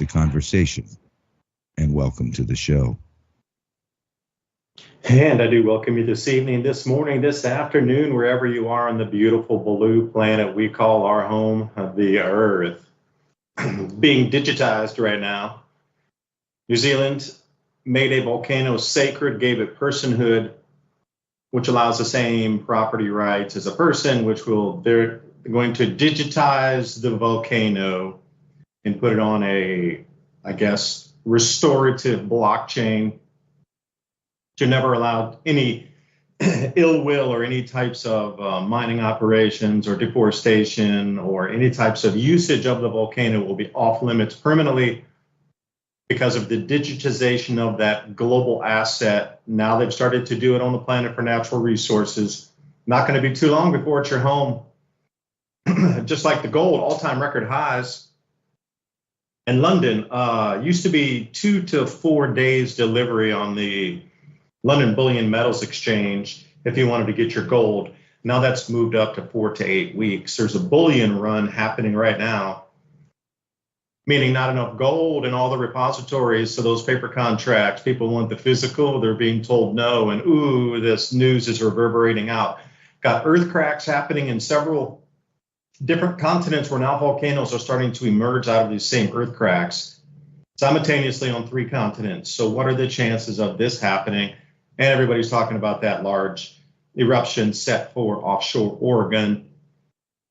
the conversation, and welcome to the show. And I do welcome you this evening, this morning, this afternoon, wherever you are on the beautiful blue planet we call our home, the Earth. Being digitized right now. New Zealand made a volcano sacred, gave it personhood, which allows the same property rights as a person, they're going to digitize the volcano and put it on a, I guess, restorative blockchain to never allow any ill will or any types of mining operations or deforestation or any types of usage of the volcano will be off limits permanently because of the digitization of that global asset. Now they've started to do it on the planet for natural resources. Not going to be too long before it's your home. Just like the gold, all-time record highs in London used to be 2 to 4 days delivery on the London Bullion Metals Exchange if you wanted to get your gold. Now that's moved up to 4 to 8 weeks. There's a bullion run happening right now, meaning not enough gold in all the repositories. So those paper contracts, people want the physical, they're being told no, and ooh, this news is reverberating out. Got earth cracks happening in several different continents where now volcanoes are starting to emerge out of these same earth cracks simultaneously on 3 continents. So what are the chances of this happening? And everybody's talking about that large eruption set for offshore Oregon.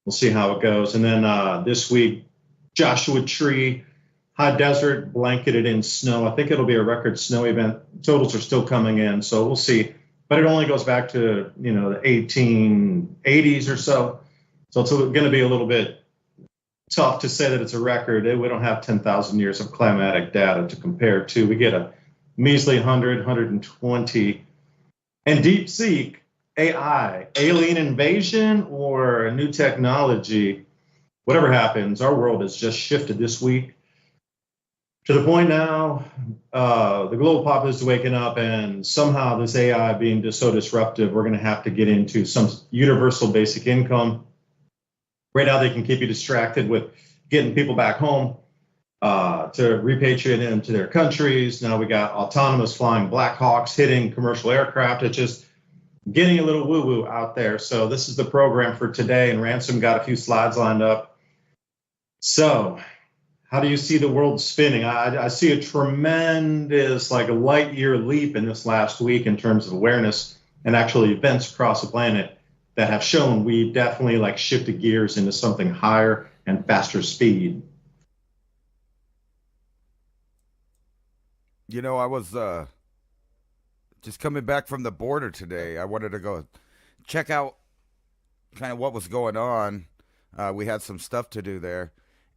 We'll see how it goes. And then this week, Joshua Tree, high desert, blanketed in snow. I think it'll be a record snow event. Totals are still coming in, so we'll see. But it only goes back to, the 1880s or so. So it's going to be a little bit tough to say that it's a record. We don't have 10,000 years of climatic data to compare to. We get a measly 100, 120. And DeepSeek, AI, alien invasion or a new technology, whatever happens, our world has just shifted this week to the point now the global populace is waking up, and somehow this AI being just so disruptive, we're going to have to get into some universal basic income. Right now, they can keep you distracted with getting people back home to repatriate them to their countries. Now we got autonomous flying Black Hawks hitting commercial aircraft. It's just getting a little woo-woo out there. So this is the program for today, and Ransom got a few slides lined up. So how do you see the world spinning? I see a tremendous, like a light year leap in this last week in terms of awareness and actually events across the planet that have shown we definitely shifted gears into something higher and faster speed. I was just coming back from the border today. I wanted to go check out kind of what was going on. We had some stuff to do there.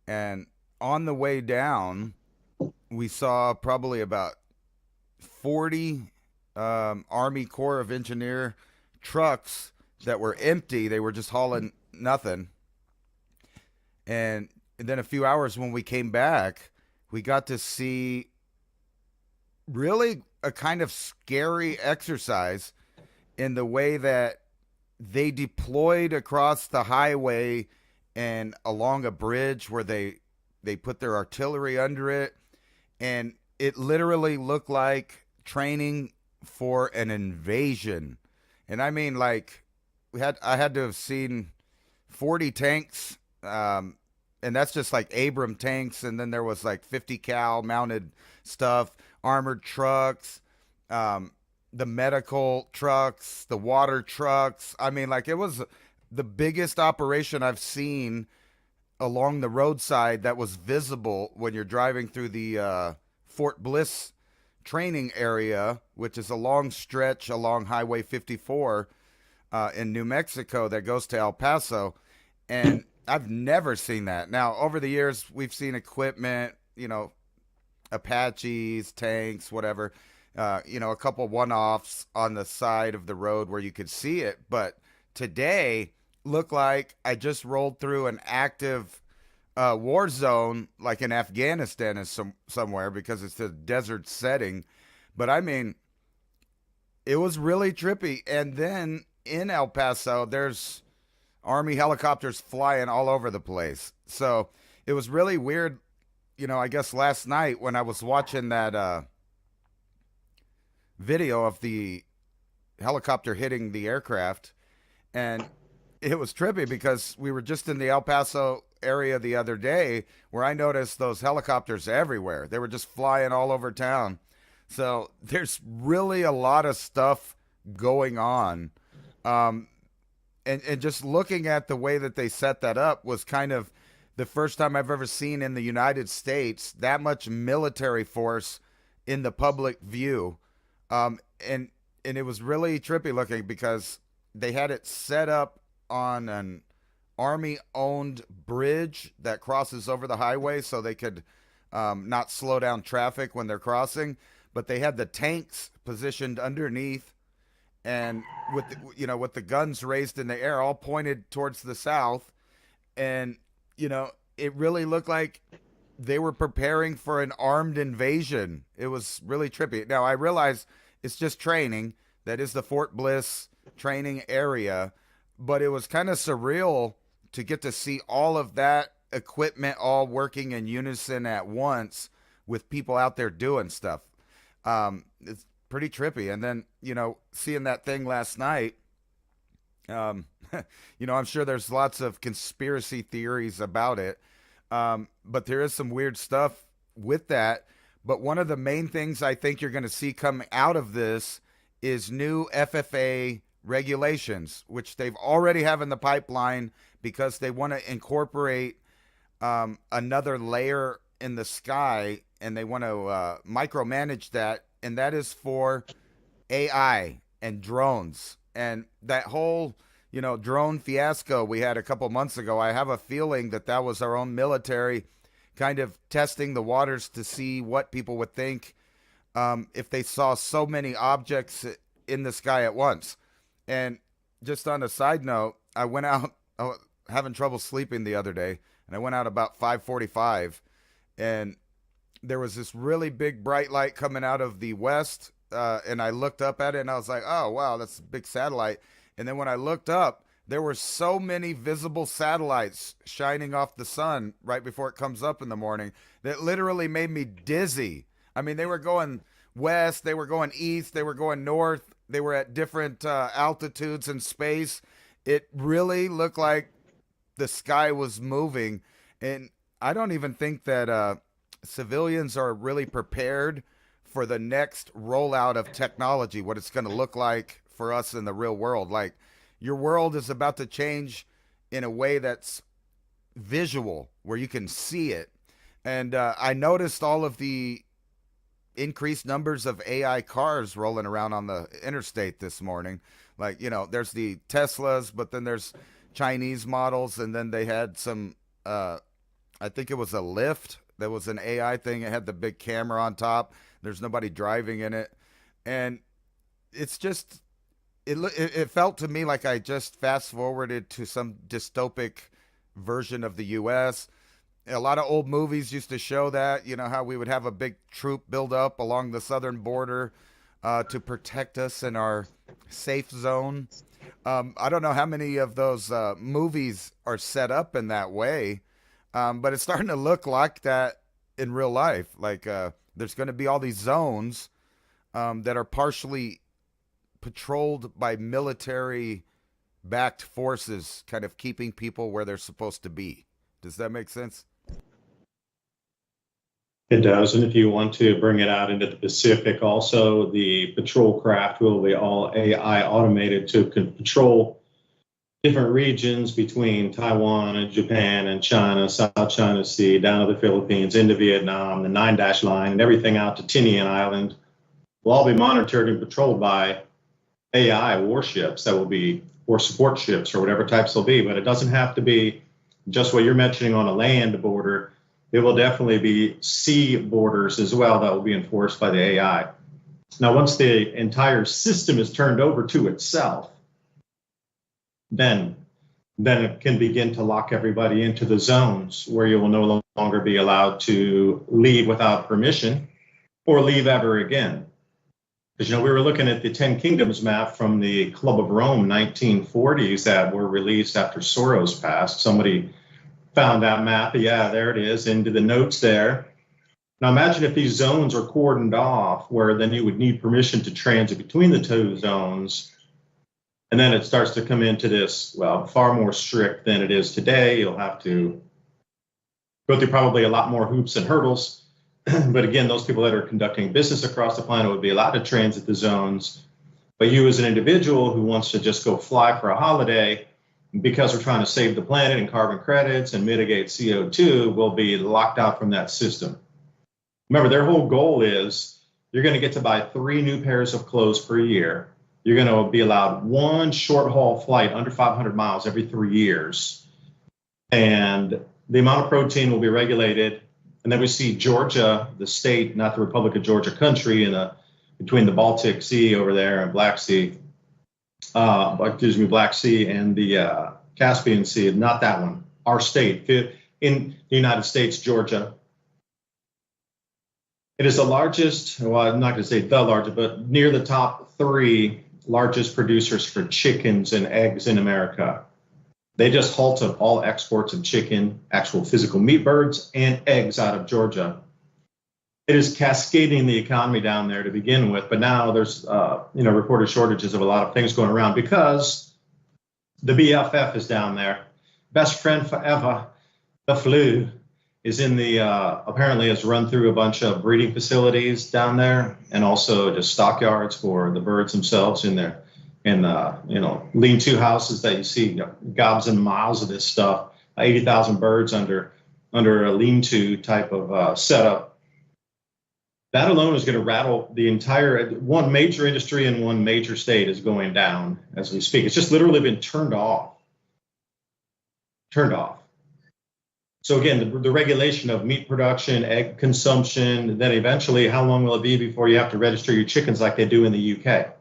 And on the way down, we saw probably about 40 Army Corps of Engineer trucks that were empty. They were just hauling nothing. And then a few hours when we came back, we got to see really a kind of scary exercise in the way that they deployed across the highway and along a bridge where they put their artillery under it. And it literally looked like training for an invasion. And I mean, I had to have seen 40 tanks, and that's just like Abram tanks, and then there was 50 cal mounted stuff, armored trucks, the medical trucks, the water trucks. I mean, it was the biggest operation I've seen along the roadside that was visible when you're driving through the Fort Bliss training area, which is a long stretch along Highway 54 in New Mexico that goes to El Paso. And I've never seen that. Now, over the years, we've seen equipment, Apaches, tanks, whatever, a couple one-offs on the side of the road where you could see it. But today looked like I just rolled through an active war zone, like in Afghanistan is somewhere, because it's a desert setting. But I mean, it was really trippy. And then in El Paso, there's Army helicopters flying all over the place. So it was really weird I guess last night when I was watching that video of the helicopter hitting the aircraft, and it was trippy because we were just in the El Paso area the other day where I noticed those helicopters everywhere. They were just flying all over town. So there's really a lot of stuff going on. Um, and just looking at the way that they set that up was kind of the first time I've ever seen in the United States that much military force in the public view. And it was really trippy looking because they had it set up on an army owned bridge that crosses over the highway so they could not slow down traffic when they're crossing. But they had the tanks positioned underneath, and with with the guns raised in the air, all pointed towards the south, and it really looked like they were preparing for an armed invasion. It was really trippy. Now I realize it's just training. That is the Fort Bliss training area, but it was kind of surreal to get to see all of that equipment all working in unison at once with people out there doing stuff. It's pretty trippy. And then, seeing that thing last night, I'm sure there's lots of conspiracy theories about it. But there is some weird stuff with that. But one of the main things I think you're going to see come out of this is new FFA regulations, which they've already have in the pipeline because they want to incorporate another layer in the sky, and they want to micromanage that, and that is for AI and drones. And that whole drone fiasco we had a couple months ago, I have a feeling that that was our own military kind of testing the waters to see what people would think if they saw so many objects in the sky at once. And just on a side note, I went out, I was having trouble sleeping the other day, and I went out about 5:45, and there was this really big bright light coming out of the west, and I looked up at it, and I was like, oh, wow, that's a big satellite. And then when I looked up, there were so many visible satellites shining off the sun right before it comes up in the morning that literally made me dizzy. I mean, they were going west, they were going east, they were going north, they were at different altitudes in space. It really looked like the sky was moving. And I don't even think that civilians are really prepared for the next rollout of technology, what it's going to look like for us in the real world. Like, your world is about to change in a way that's visual, where you can see it. And I noticed all of the increased numbers of AI cars rolling around on the interstate this morning. Like, there's the Teslas, but then there's Chinese models, and then they had some, I think it was a Lyft. That was an AI thing. It had the big camera on top. There's nobody driving in it. And it's just, it felt to me like I just fast forwarded to some dystopic version of the U.S. A lot of old movies used to show that, how we would have a big troop build up along the southern border to protect us in our safe zone. I don't know how many of those movies are set up in that way, but it's starting to look like that in real life. Like, there's going to be all these zones that are partially patrolled by military backed forces, kind of keeping people where they're supposed to be. Does that make sense? It does. And if you want to bring it out into the Pacific, also the patrol craft will be all AI automated to patrol different regions between Taiwan and Japan and China, South China Sea, down to the Philippines, into Vietnam, the 9-dash line, and everything out to Tinian Island will all be monitored and patrolled by AI warships that will be, or support ships or whatever types they'll be. But it doesn't have to be just what you're mentioning on a land border. It will definitely be sea borders as well that will be enforced by the AI. Now, once the entire system is turned over to itself, then it can begin to lock everybody into the zones where you will no longer be allowed to leave without permission or leave ever again. Because, we were looking at the 10 Kingdoms map from the Club of Rome 1940s that were released after Soros passed. Somebody Found that map. Yeah, there it is, into the notes there. Now imagine if these zones are cordoned off, where then you would need permission to transit between the two zones. And then it starts to come into this, well, far more strict than it is today. You'll have to go through probably a lot more hoops and hurdles. But again, those people that are conducting business across the planet would be allowed to transit the zones. But you as an individual who wants to just go fly for a holiday, because we're trying to save the planet and carbon credits and mitigate CO2, will be locked out from that system. Remember, their whole goal is you're going to get to buy 3 new pairs of clothes per year. You're going to be allowed 1 short haul flight under 500 miles every 3 years. And the amount of protein will be regulated. And then we see Georgia, the state, not the Republic of Georgia country, between the Baltic Sea over there and Black Sea, Black Sea and the Caspian Sea, not that one, our state in the United States, Georgia. It is the largest, well, I'm not going to say the largest, but near the top 3 largest producers for chickens and eggs in America. They just halted all exports of chicken, actual physical meat birds, and eggs out of Georgia. It is cascading the economy down there to begin with, but now there's reported shortages of a lot of things going around because the BFF is down there. Best friend forever, the flu, is in the apparently has run through a bunch of breeding facilities down there, and also just stockyards for the birds themselves in there, in lean-to houses that you see, gobs and miles of this stuff. 80,000 birds under a lean-to type of setup. That alone is going to rattle the entire, one major industry in one major state is going down as we speak. It's just literally been turned off. So again, the regulation of meat production, egg consumption, then eventually how long will it be before you have to register your chickens like they do in the UK?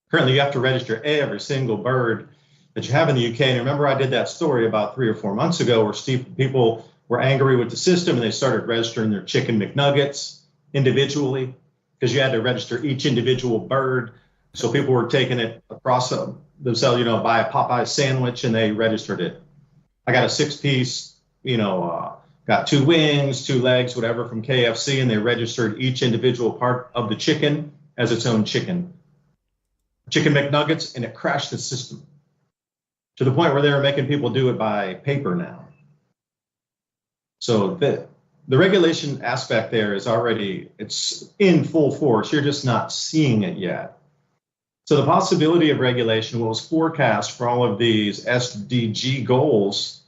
Currently, you have to register every single bird that you have in the UK. And remember, I did that story about 3 or 4 months ago where people were angry with the system and they started registering their chicken McNuggets individually because you had to register each individual bird. So people were taking it across themselves, buy a Popeye sandwich and they registered it. I got a 6-piece, got 2 wings, 2 legs, whatever from KFC, and they registered each individual part of the chicken as its own chicken McNuggets, and it crashed the system to the point where they were making people do it by paper now. So the regulation aspect there is already, it's in full force. You're just not seeing it yet. So the possibility of regulation, what was forecast for all of these SDG goals,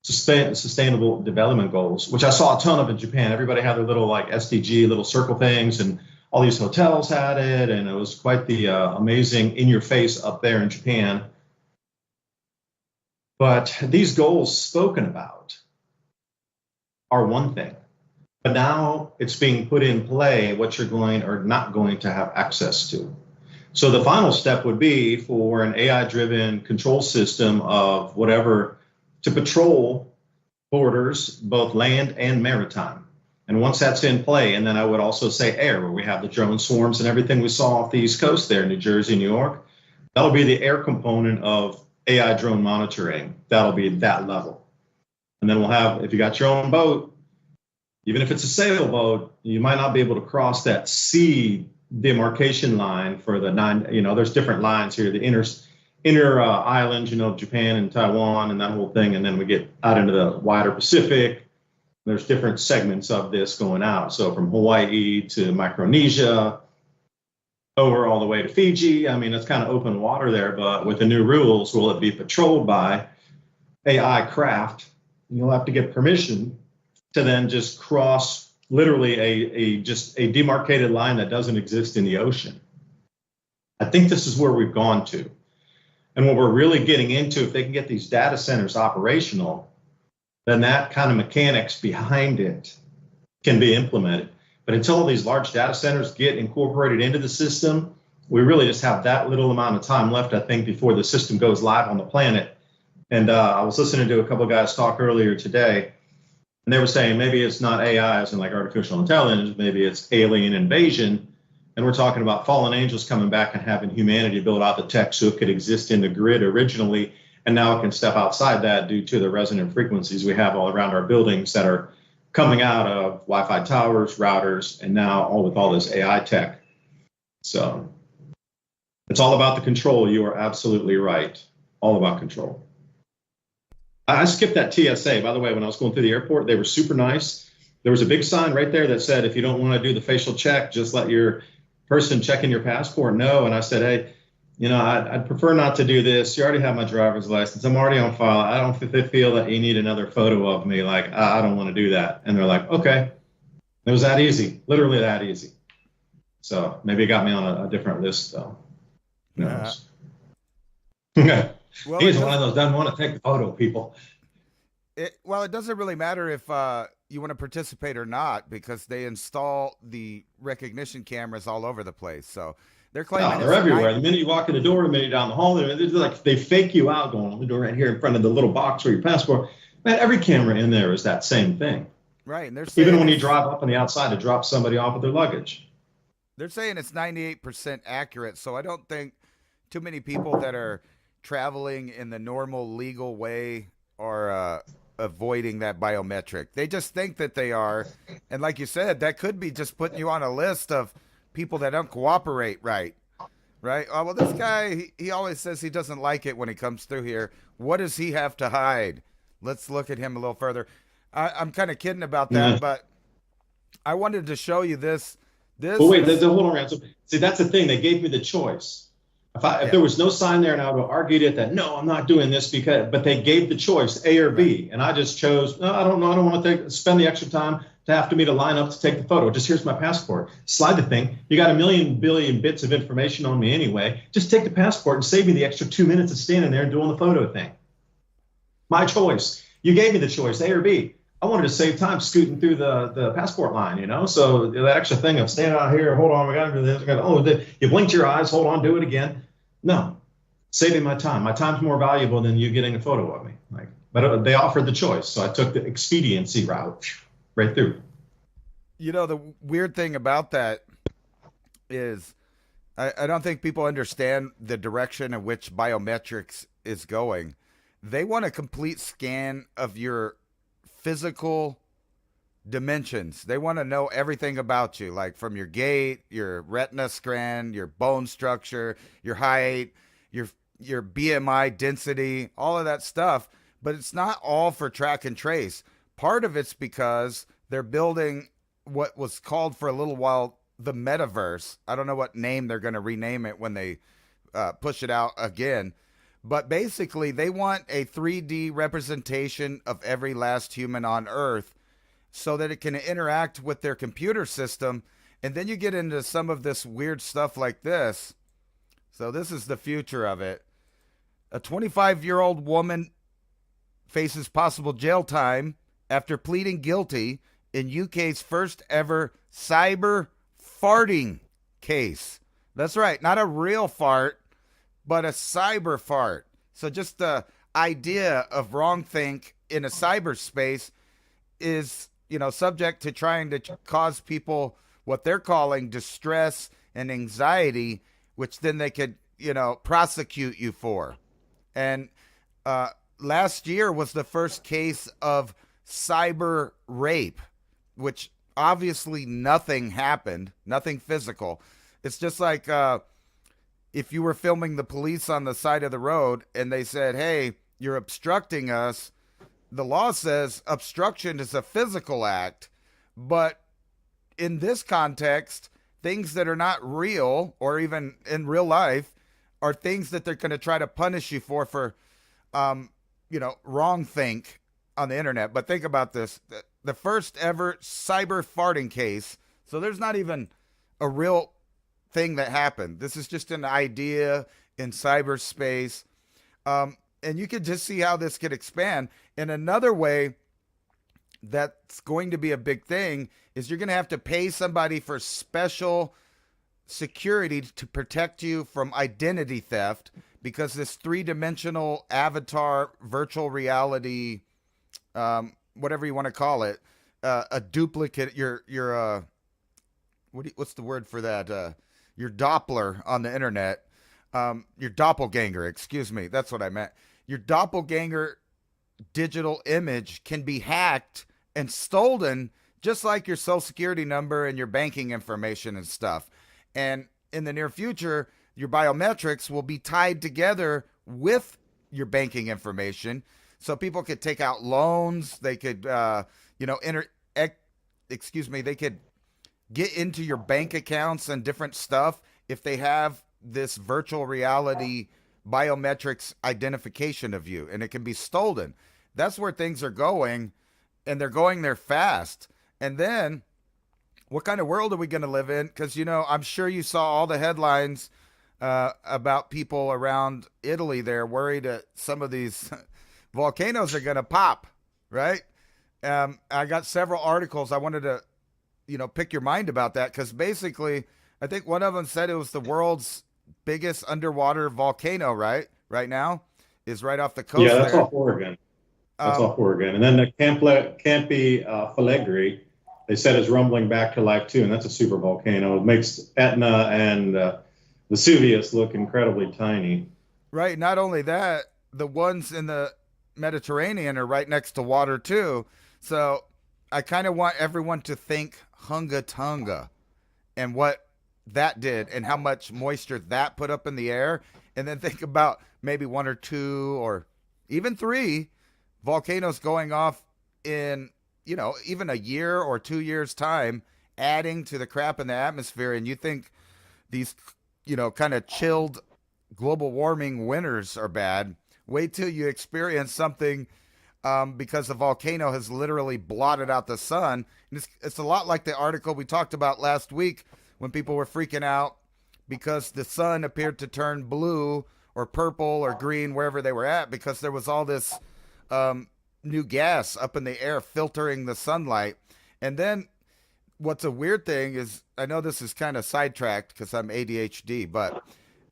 sustainable development goals, which I saw a ton of in Japan. Everybody had their little SDG, little circle things, and all these hotels had it. And it was quite the amazing in your face up there in Japan. But these goals spoken about are one thing, but now it's being put in play what you're going or not going to have access to. So the final step would be for an AI-driven control system of whatever to patrol borders, both land and maritime. And once that's in play, and then I would also say air, where we have the drone swarms and everything we saw off the East Coast there, New Jersey, New York, that'll be the air component of AI drone monitoring. That'll be that level. And then we'll have, if you got your own boat, even if it's a sailboat, you might not be able to cross that sea demarcation line for the 9, there's different lines here, the inner islands, Japan and Taiwan and that whole thing. And then we get out into the wider Pacific. There's different segments of this going out. So from Hawaii to Micronesia, over all the way to Fiji. I mean, it's kind of open water there, but with the new rules, will it be patrolled by AI craft? You'll have to get permission to then just cross literally a demarcated line that doesn't exist in the ocean. I think this is where we've gone to. And what we're really getting into, if they can get these data centers operational, then that kind of mechanics behind it can be implemented. But until these large data centers get incorporated into the system, we really just have that little amount of time left, I think, before the system goes live on the planet. And I was listening to a couple of guys talk earlier today, and they were saying maybe it's not AI as in like artificial intelligence, maybe it's alien invasion. And we're talking about fallen angels coming back and having humanity build out the tech so it could exist in the grid originally And now it can step outside that due to the resonant frequencies we have all around our buildings that are coming out of Wi-Fi towers, routers, and now all with all this AI tech. So it's all about the control. You are absolutely right. All about control. I skipped that TSA. By the way, when I was going through the airport, they were super nice. There was a big sign right there that said, if you don't want to do the facial check, just let your person check in your passport know. And I said, hey, I'd prefer not to do this. You already have my driver's license. I'm already on file. I don't feel that you need another photo of me. Like, I don't want to do that. And they're like, okay. It was that easy, literally that easy. So maybe it got me on a different list, though. Who knows? Well, he's one of those doesn't want to take the photo, people. It doesn't really matter if you want to participate or not, because they install the recognition cameras all over the place. So they're claiming they're everywhere. The minute you walk in the door, the minute you're down the hall, they fake you out going on the door right here in front of the little box for your passport. Man, every camera in there is that same thing. Right. And they're even when you drive up on the outside to drop somebody off with their luggage. They're saying it's 98% accurate. So I don't think too many people that are traveling in the normal legal way are avoiding that biometric. They just think that they are. And like you said, that could be just putting you on a list of people that don't cooperate right. Oh, well, this guy, he always says he doesn't like it when he comes through here. What does he have to hide? Let's look at him a little further. I'm kind of kidding about that, but I wanted to show you this. But wait, hold on, Ransom. See, that's the thing. They gave me the choice. If there was no sign there and I would have argued it that, no, I'm not doing this but they gave the choice, A or B. And I just chose, no, I don't know. I don't want to spend the extra time to have me to line up to take the photo. Just here's my passport. Slide the thing. You got a million billion bits of information on me anyway. Just take the passport and save me the extra 2 minutes of standing there and doing the photo thing. My choice. You gave me the choice, A or B. I wanted to save time scooting through the passport line, So that extra thing of standing out here, hold on, we got to do this. You blinked your eyes, hold on, do it again. No, saving my time. My time's more valuable than you getting a photo of me. But they offered the choice, so I took the expediency route right through. The weird thing about that is I don't think people understand the direction in which biometrics is going. They want a complete scan of your physical dimensions. They want to know everything about you, like from your gait, your retina scan, your bone structure, your height, your BMI density, all of that stuff. But it's not all for track and trace. Part of it's because they're building what was called for a little while the metaverse. I don't know what name they're going to rename it when they push it out again. But basically, they want a 3D representation of every last human on Earth so that it can interact with their computer system. And then you get into some of this weird stuff like this. So this is the future of it. A 25-year-old woman faces possible jail time after pleading guilty in UK's first ever cyber farting case. That's right, not a real fart, but a cyber fart. So just the idea of wrongthink in a cyberspace is, subject to trying to cause people what they're calling distress and anxiety, which then they could, prosecute you for. And last year was the first case of cyber rape, which obviously nothing happened, nothing physical. It's just like if you were filming the police on the side of the road and they said, hey, you're obstructing us. The law says obstruction is a physical act. But in this context, things that are not real or even in real life are things that they're going to try to punish you for wrong think on the internet. But think about this. The first ever cyber farting case. So there's not even a real thing that happened. This is just an idea in cyberspace. And you can just see how this could expand. And another way that's going to be a big thing is you're going to have to pay somebody for special security to protect you from identity theft, because this 3-dimensional avatar virtual reality, whatever you want to call it, a duplicate, what's the word for that? Your Doppler on the internet, your doppelganger, excuse me. That's what I meant. your doppelganger digital image can be hacked and stolen, just like your social security number and your banking information and stuff. And in the near future, your biometrics will be tied together with your banking information, so people could take out loans. They could, they could get into your bank accounts and different stuff if they have this virtual reality biometrics identification of you, and it can be stolen. That's where things are going, and they're going there fast. And then what kind of world are we going to live in? Because, I'm sure you saw all the headlines about people around Italy. They're worried that some of these volcanoes are going to pop, right? I got several articles. I wanted to, pick your mind about that, because basically, I think one of them said it was the world's biggest underwater volcano, right now, is right off the coast. Yeah, that's there. off Oregon. That's off Oregon. And then the Campi Flegrei, they said is rumbling back to life too, and that's a super volcano. It makes Etna and Vesuvius look incredibly tiny. Right. Not only that, the ones in the Mediterranean are right next to water too. So I kind of want everyone to think Hunga Tonga and what that did and how much moisture that put up in the air. And then think about maybe 1 or 2 or even 3 volcanoes going off in, even a year or 2 years time, adding to the crap in the atmosphere. And you think these, kind of chilled global warming winters are bad. Wait till you experience something because the volcano has literally blotted out the sun. And it's a lot like the article we talked about last week when people were freaking out because the sun appeared to turn blue or purple or green wherever they were at, because there was all this new gas up in the air filtering the sunlight. And then what's a weird thing is, I know this is kind of sidetracked because I'm ADHD, but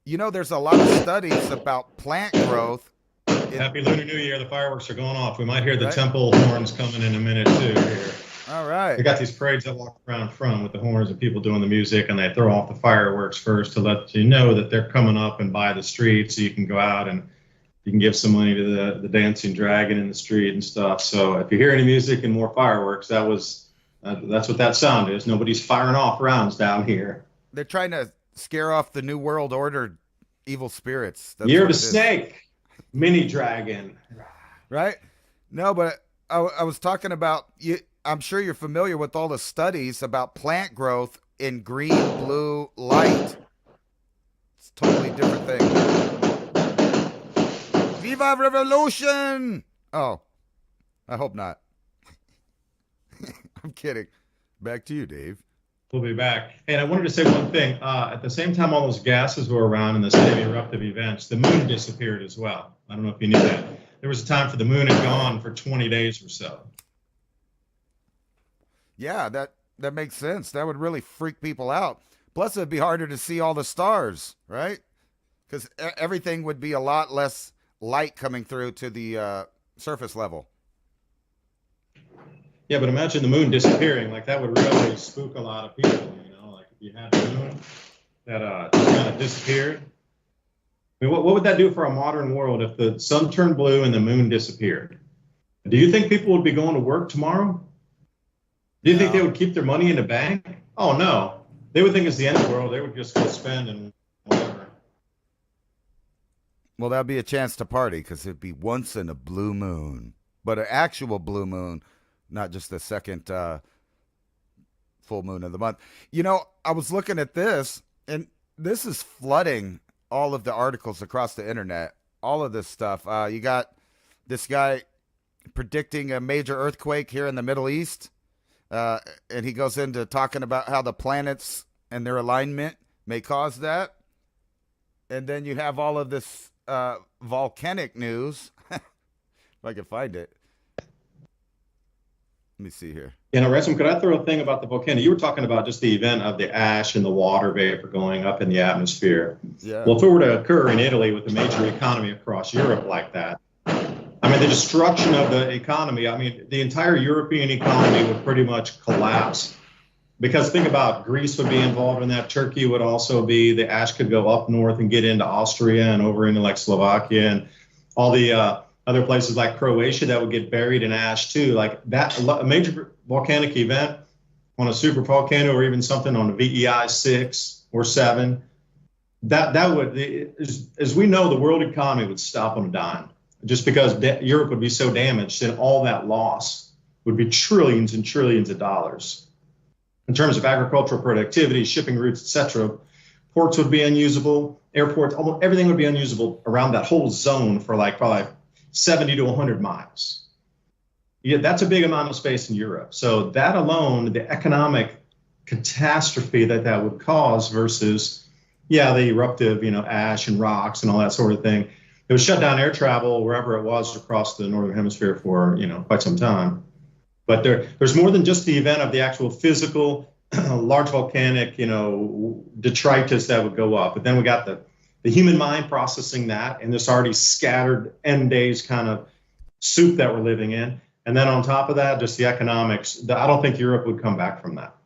there's a lot of studies about plant growth. Happy Lunar New Year. The fireworks are going off. We might hear the temple horns coming in a minute too here. All right. They got these parades that walk around in front with the horns and people doing the music, and they throw off the fireworks first to let you know that they're coming up and by the street, so you can go out and you can give some money to the dancing dragon in the street and stuff. So if you hear any music and more fireworks, that's what that sound is. Nobody's firing off rounds down here. They're trying to scare off the New World Order evil spirits. That's Year of the Snake, mini dragon. Right? No, but I was talking about, I'm sure you're familiar with all the studies about plant growth in green, blue light. It's a totally different thing. Viva Revolution! Oh, I hope not. I'm kidding. Back to you, Dave. We'll be back. And I wanted to say one thing. At the same time all those gases were around in the semi-eruptive events, the moon disappeared as well. I don't know if you knew that. There was a time for the moon had gone for 20 days or so. Yeah, that makes sense. That would really freak people out. Plus, it'd be harder to see all the stars, right? Because everything would be a lot less light coming through to the surface level. Yeah, but imagine the moon disappearing. Like, that would really spook a lot of people, Like, if you had the moon that just kind of disappeared. I mean, what would that do for a modern world if the sun turned blue and the moon disappeared? Do you think people would be going to work tomorrow? Do you think they would keep their money in the bank? Oh, no. They would think it's the end of the world. They would just go spend and whatever. Well, that'd be a chance to party because it'd be once in a blue moon. But an actual blue moon, not just the second full moon of the month. I was looking at this, and this is flooding all of the articles across the internet. All of this stuff. You got this guy predicting a major earthquake here in the Middle East. And he goes into talking about how the planets and their alignment may cause that. And then you have all of this volcanic news. If I can find it. Let me see here. Ransom, could I throw a thing about the volcano? You were talking about just the event of the ash and the water vapor going up in the atmosphere. Yeah. Well, if it were to occur in Italy with a major economy across Europe like that, the destruction of the economy, the entire European economy would pretty much collapse. Because think about, Greece would be involved in that. Turkey would also be. The ash could go up north and get into Austria and over into like Slovakia. And all the other places like Croatia that would get buried in ash too. Like that, a major volcanic event on a super volcano or even something on a VEI 6 or 7, that would, as we know, the world economy would stop on a dime just because Europe would be so damaged, and all that loss would be trillions and trillions of dollars. In terms of agricultural productivity, shipping routes, etc., ports would be unusable, airports, almost everything would be unusable around that whole zone for like probably 70 to 100 miles. Yeah, that's a big amount of space in Europe. So that alone, the economic catastrophe that would cause versus, yeah, the eruptive, ash and rocks and all that sort of thing. It would shut down air travel wherever it was across the northern hemisphere for, quite some time. But there's more than just the event of the actual physical large volcanic, detritus that would go up. But then we got the human mind processing that and this already scattered end days kind of soup that we're living in. And then on top of that, just the economics. I don't think Europe would come back from that.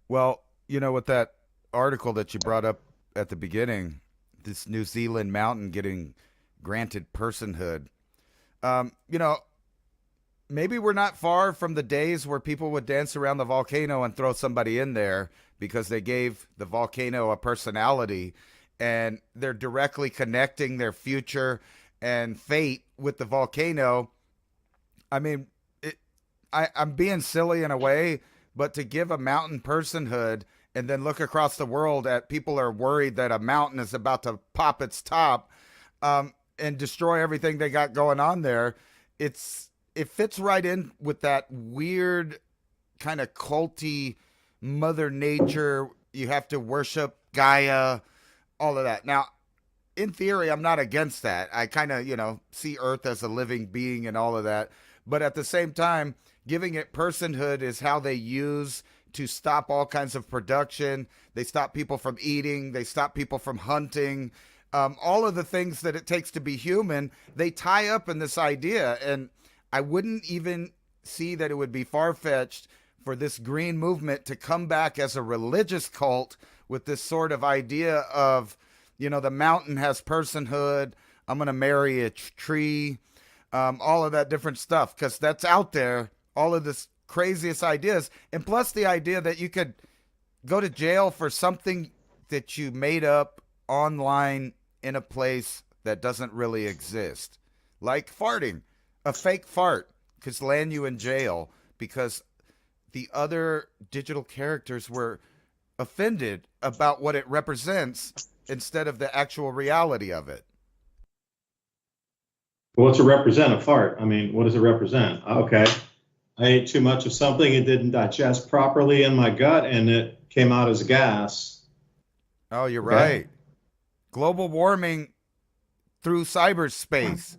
Well, with that article that you brought up at the beginning, this New Zealand mountain getting granted personhood, maybe we're not far from the days where people would dance around the volcano and throw somebody in there because they gave the volcano a personality, and they're directly connecting their future and fate with the volcano. I mean, I'm being silly in a way, but to give a mountain personhood and then look across the world at people are worried that a mountain is about to pop its top and destroy everything they got going on there, it fits right in with that weird kind of culty Mother Nature. You have to worship Gaia, all of that. Now, in theory, I'm not against that. I kind of, see Earth as a living being and all of that. But at the same time, giving it personhood is how they use to stop all kinds of production. They stop people from eating. They stop people from hunting. All of the things that it takes to be human, they tie up in this idea. And I wouldn't even see that it would be far-fetched for this green movement to come back as a religious cult with this sort of idea of, the mountain has personhood. I'm going to marry a tree, all of that different stuff, because that's out there, all of this craziest ideas. And plus the idea that you could go to jail for something that you made up online in a place that doesn't really exist, like farting. A fake fart could land you in jail because the other digital characters were offended about what it represents instead of the actual reality of it. Well, what's it represent? A fart. I mean, what does it represent? Okay, I ate too much of something. It didn't digest properly in my gut and it came out as gas. Oh, you're right. Global warming through cyberspace.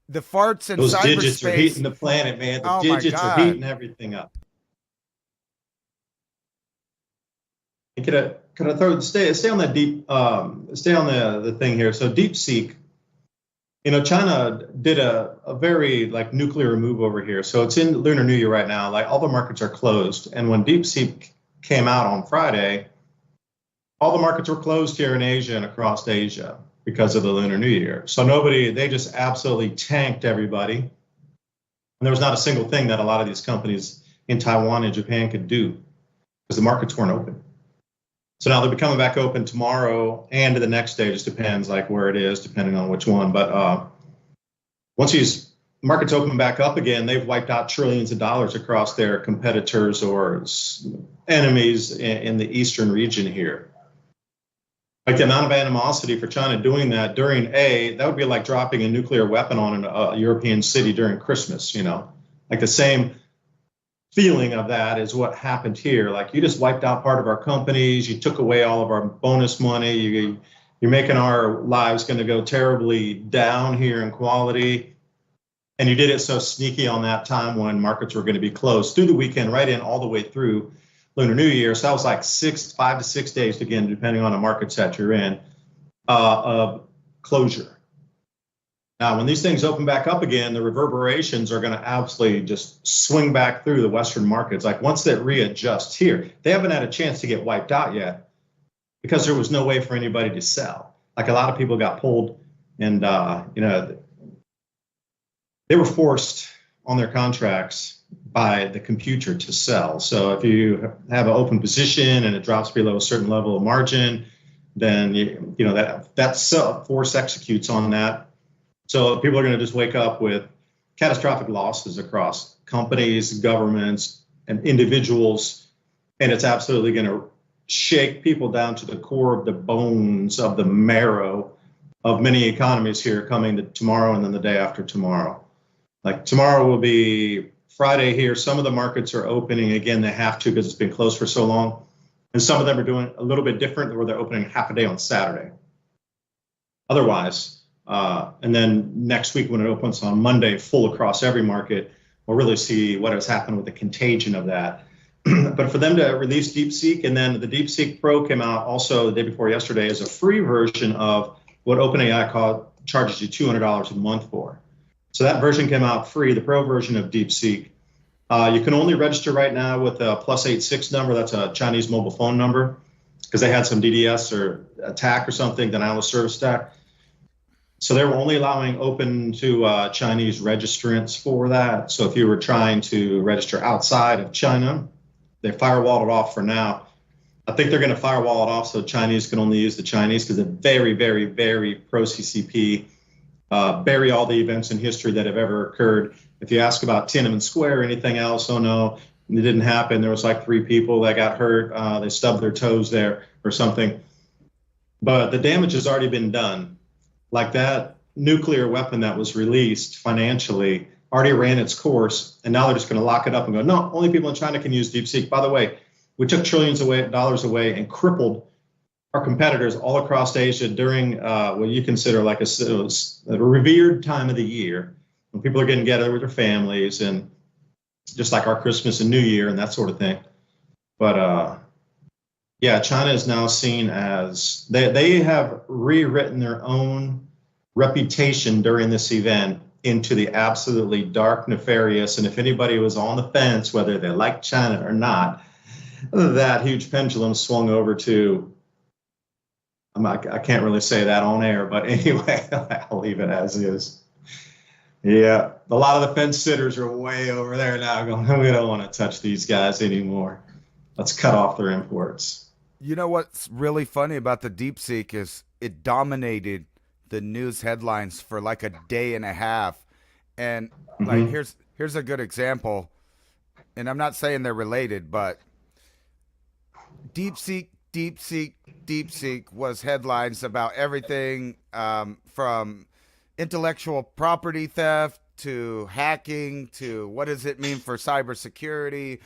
The farts in those cyberspace. Digits are heating the planet, man. The digits are heating everything up. Could I stay on that deep, stay on the thing here. So DeepSeek, China did a very nuclear move over here. So it's in Lunar New Year right now. Like all the markets are closed. And when DeepSeek came out on Friday, all the markets were closed here in Asia and across Asia because of the Lunar New Year. So they just absolutely tanked everybody. And there was not a single thing that a lot of these companies in Taiwan and Japan could do because the markets weren't open. So now they'll be coming back open tomorrow and the next day, just depends where it is, depending on which one. But once these markets open back up again, they've wiped out trillions of dollars across their competitors or enemies in the eastern region here. Like the amount of animosity for China doing that that would be like dropping a nuclear weapon on a European city during Christmas, like the same feeling of that is what happened here. Like you just wiped out part of our companies, you took away all of our bonus money, you're making our lives going to go terribly down here in quality. And you did it so sneaky on that time when markets were going to be closed through the weekend, right in all the way through Lunar New Year. So that was like 5 to 6 days, again, depending on the markets that you're in, of closure. Now, when these things open back up again, the reverberations are going to absolutely just swing back through the Western markets. Like once that readjusts here, they haven't had a chance to get wiped out yet. because there was no way for anybody to sell. Like a lot of people got pulled, and they were forced on their contracts by the computer to sell. So if you have an open position and it drops below a certain level of margin, then that force executes on that. So people are going to just wake up with catastrophic losses across companies, governments, and individuals, and it's absolutely going to shake people down to the core of the bones of the marrow of many economies here coming to tomorrow and then the day after tomorrow. Like tomorrow will be Friday here. Some of the markets are opening again. They have to because it's been closed for so long. And some of them are doing a little bit different where they're opening half a day on Saturday. Otherwise, and then next week when it opens on Monday, full across every market, we'll really see what has happened with the contagion of that. But for them to release DeepSeek, and then the DeepSeek Pro came out also the day before yesterday as a free version of what OpenAI charges you $200 a month for. So that version came out free, the Pro version of DeepSeek. You can only register right now with a +86 number. That's a Chinese mobile phone number because they had some DDoS or attack or something, denial of service attack. So they were only allowing open to Chinese registrants for that. So if you were trying to register outside of China, they firewalled it off for now. I think they're going to firewall it off so Chinese can only use the Chinese because they're very, very, very pro-CCP. Bury all the events in history that have ever occurred. If you ask about Tiananmen Square or anything else, oh no, it didn't happen. There was like 3 people that got hurt. They stubbed their toes there or something. But the damage has already been done. Like that nuclear weapon that was released financially already ran its course, and now they're just going to lock it up and go, no, only people in China can use DeepSeek. By the way, we took trillions of dollars away and crippled our competitors all across Asia during what you consider like a revered time of the year when people are getting together with their families and just like our Christmas and New Year and that sort of thing. But yeah, China is now seen as they have rewritten their own reputation during this event into the absolutely dark, nefarious. And if anybody was on the fence, whether they like China or not, that huge pendulum swung over to, I can't really say that on air, but anyway, I'll leave it as is. Yeah, a lot of the fence sitters are way over there now going, we don't want to touch these guys anymore. Let's cut off their imports. You know what's really funny about the DeepSeek is it dominated the news headlines for like a day and a half. And like here's a good example. And I'm not saying they're related, but DeepSeek was headlines about everything from intellectual property theft to hacking to what does it mean for cybersecurity,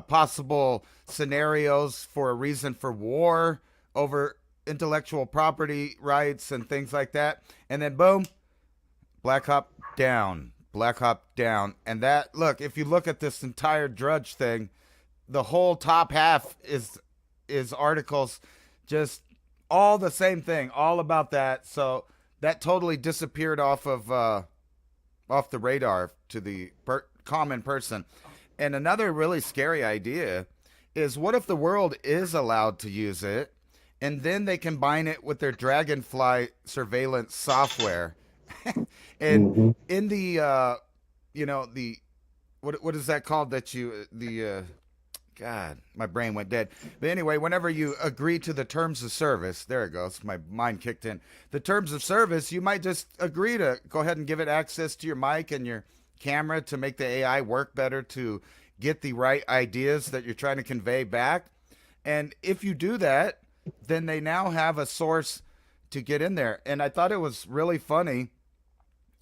possible scenarios for a reason for war over intellectual property rights and things like that. And then boom, Black Hop down. And that, look, if you look at this entire Drudge thing, the whole top half is articles just all the same thing, all about that. So that totally disappeared off the radar to the common person. And another really scary idea is what if the world is allowed to use it and then they combine it with their Dragonfly surveillance software? And in the what is that called that God, my brain went dead. But anyway, whenever you agree to the terms of service, there it goes, my mind kicked in. The terms of service, you might just agree to go ahead and give it access to your mic and your camera to make the AI work better to get the right ideas that you're trying to convey back. And if you do that, then they now have a source to get in there. And I thought it was really funny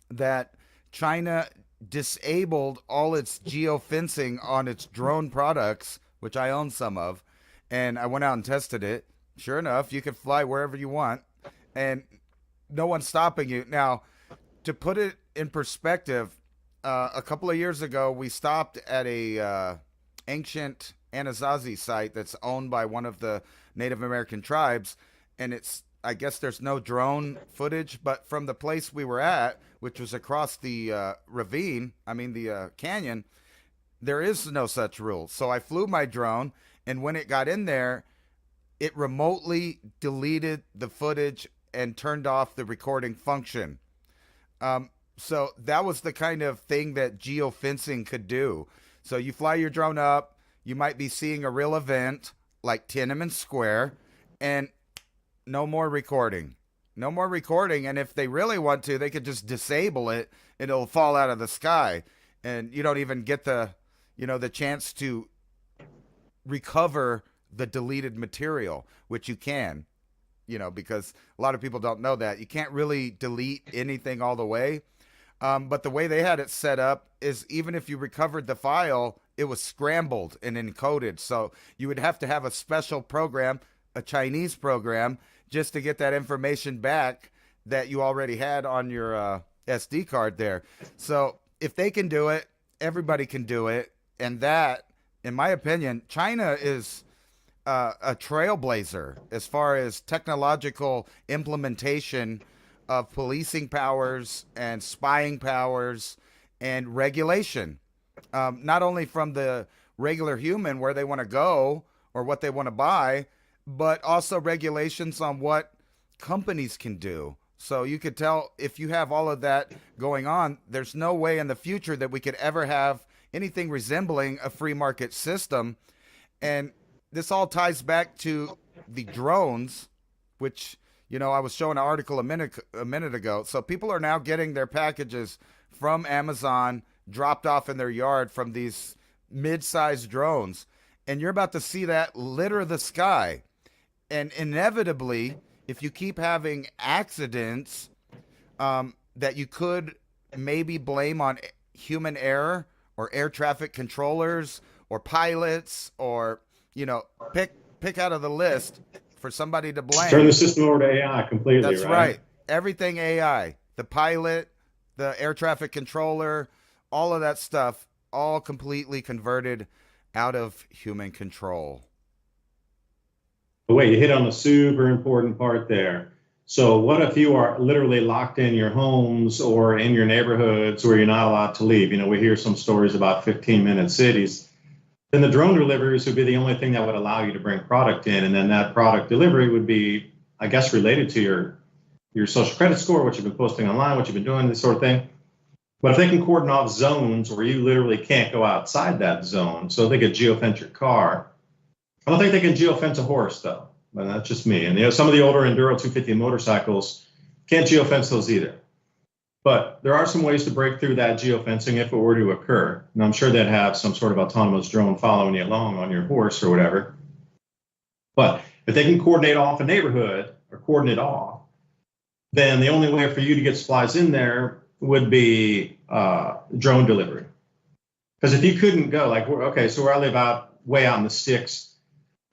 that China disabled all its geofencing on its drone products, which I own some of, and I went out and tested it. Sure enough, you can fly wherever you want, and no one's stopping you. Now, to put it in perspective, a couple of years ago, we stopped at a ancient Anasazi site that's owned by one of the Native American tribes, and I guess there's no drone footage, but from the place we were at, which was across the the canyon, there is no such rule. So I flew my drone, and when it got in there, it remotely deleted the footage and turned off the recording function. So that was the kind of thing that geofencing could do. So you fly your drone up, you might be seeing a real event like Tiananmen Square, and no more recording. No more recording. And if they really want to, they could just disable it and it'll fall out of the sky. And you don't even get the chance to recover the deleted material, which you can, because a lot of people don't know that. You can't really delete anything all the way. But the way they had it set up is even if you recovered the file, it was scrambled and encoded. So you would have to have a special program, a Chinese program, just to get that information back that you already had on your SD card there. So if they can do it, everybody can do it. And that, in my opinion, China is a trailblazer as far as technological implementation of policing powers and spying powers and regulation. Not only from the regular human where they want to go or what they want to buy, but also regulations on what companies can do. So you could tell if you have all of that going on, there's no way in the future that we could ever have anything resembling a free market system. And this all ties back to the drones, which, I was showing an article a minute ago. So people are now getting their packages from Amazon dropped off in their yard from these mid-sized drones. And you're about to see that litter the sky. And inevitably, if you keep having accidents that you could maybe blame on human error or air traffic controllers or pilots or, pick out of the list for somebody to blame. Turn the system over to AI completely. That's right. Everything AI, the pilot, the air traffic controller, all of that stuff, all completely converted out of human control. But wait, you hit on a super important part there. So what if you are literally locked in your homes or in your neighborhoods where you're not allowed to leave? We hear some stories about 15-minute cities. Then the drone deliveries would be the only thing that would allow you to bring product in. And then that product delivery would be, I guess, related to your social credit score, what you've been posting online, what you've been doing, this sort of thing. But if they can cordon off zones where you literally can't go outside that zone, so they could geofence your car. I don't think they can geofence a horse, though. But that's just me. And some of the older Enduro 250 motorcycles can't geofence those either. But there are some ways to break through that geofencing if it were to occur. And I'm sure they'd have some sort of autonomous drone following you along on your horse or whatever. But if they can coordinate off a neighborhood or coordinate off, then the only way for you to get supplies in there would be drone delivery. Because if you couldn't go, so where I live way out in the sticks,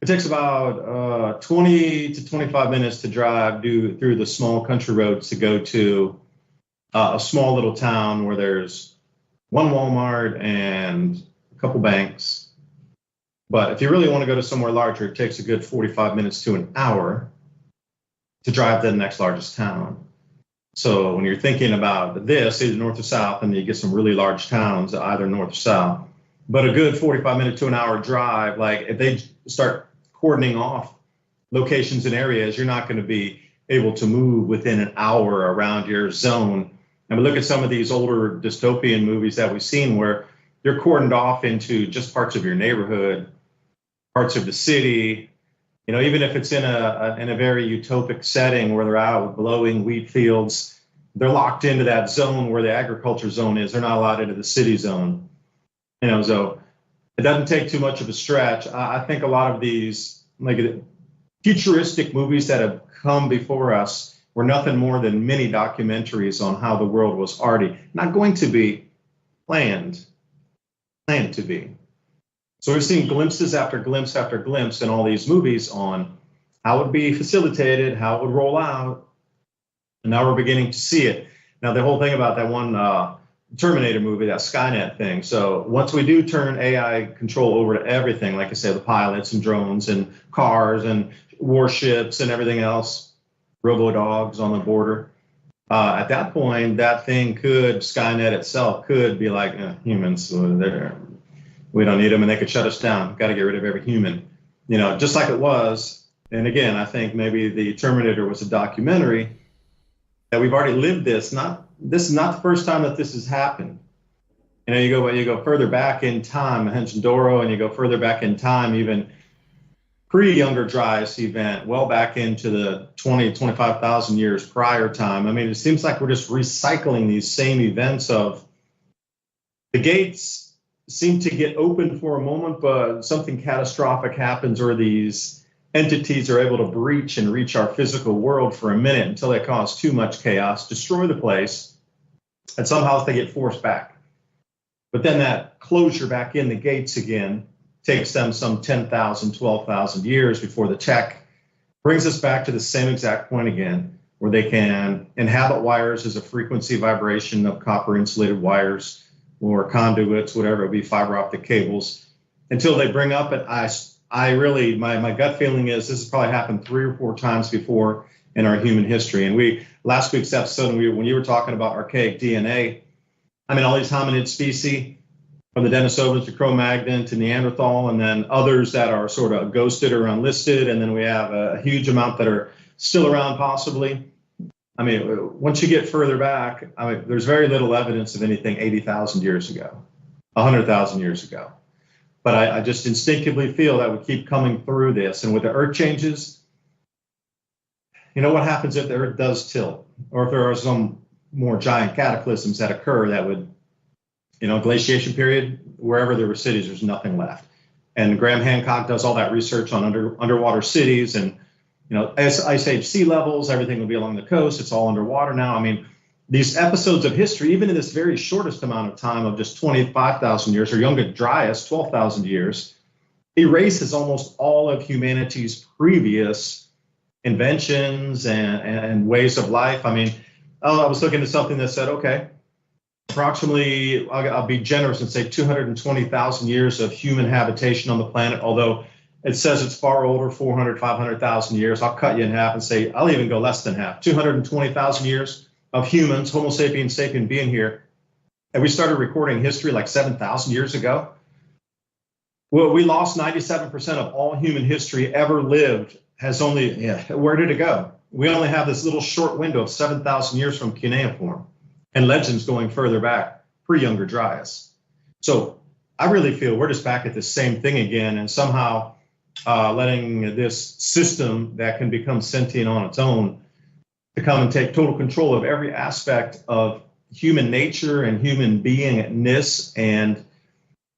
it takes about 20 to 25 minutes to drive through the small country roads to go to a small little town where there's one Walmart and a couple banks. But if you really want to go to somewhere larger, it takes a good 45 minutes to an hour to drive to the next largest town. So when you're thinking about this, either north or south, and you get some really large towns, either north or south, but a good 45 minute to an hour drive, if they start cordoning off locations and areas, you're not going to be able to move within an hour around your zone. And we look at some of these older dystopian movies that we've seen where they're cordoned off into just parts of your neighborhood, parts of the city. Even if it's in a very utopic setting where they're out blowing wheat fields, they're locked into that zone where the agriculture zone is. They're not allowed into the city zone. So it doesn't take too much of a stretch. I think a lot of these futuristic movies that have come before us were nothing more than mini documentaries on how the world was already not going to be planned to be. So we've seen glimpses after glimpse after glimpse in all these movies on how it would be facilitated, how it would roll out, and now we're beginning to see it. Now, the whole thing about that one Terminator movie, that Skynet thing. So once we do turn AI control over to everything, like I said, the pilots and drones and cars and warships and everything else, robo-dogs on the border, at that point, that thing Skynet itself could be like, humans, we don't need them, and they could shut us down. Got to get rid of every human. Just like it was And again, I think maybe the Terminator was a documentary that we've already lived this. This is not the first time that this has happened. You go further back in time, Mohenjo-Daro, and you go further back in time, even pre-Younger Dryas event, well back into the 25,000 years prior time. I mean, it seems like we're just recycling these same events of the gates seem to get open for a moment, but something catastrophic happens, or these entities are able to breach and reach our physical world for a minute until they cause too much chaos, destroy the place, and somehow they get forced back. But then that closure back in the gates again takes them some 10,000, 12,000 years before the tech brings us back to the same exact point again, where they can inhabit wires as a frequency vibration of copper insulated wires or conduits, whatever it be, fiber optic cables, until they bring up it. I really, my gut feeling is this has probably happened 3 or 4 times before in our human history. And last week's episode, when you were talking about archaic DNA, I mean, all these hominid species, from the Denisovans to Cro-Magnon to Neanderthal, and then others that are sort of ghosted or unlisted, and then we have a huge amount that are still around possibly. I mean, once you get further back, I mean, there's very little evidence of anything 80,000 years ago, 100,000 years ago. But I just instinctively feel that we keep coming through this. And with the Earth changes, you know what happens if the Earth does tilt, or if there are some more giant cataclysms that occur that would, glaciation period, wherever there were cities, there's nothing left. And Graham Hancock does all that research on underwater cities, and ice age sea levels, everything will be along the coast. It's all underwater now. I mean, these episodes of history, even in this very shortest amount of time of just 25,000 years, or Younger Dryas, 12,000 years, erases almost all of humanity's previous inventions and ways of life. I mean, I was looking at something that said, okay, approximately, I'll be generous and say 220,000 years of human habitation on the planet, although it says it's far older, 400, 500,000 years. I'll cut you in half and say, I'll even go less than half, 220,000 years of humans, Homo sapiens sapien, being here. And we started recording history like 7,000 years ago. Well, we lost 97% of all human history ever lived. Where did it go? We only have this little short window of 7,000 years from cuneiform, and legends going further back, pre-Younger Dryas. So I really feel we're just back at the same thing again, and somehow letting this system that can become sentient on its own to come and take total control of every aspect of human nature and human beingness, and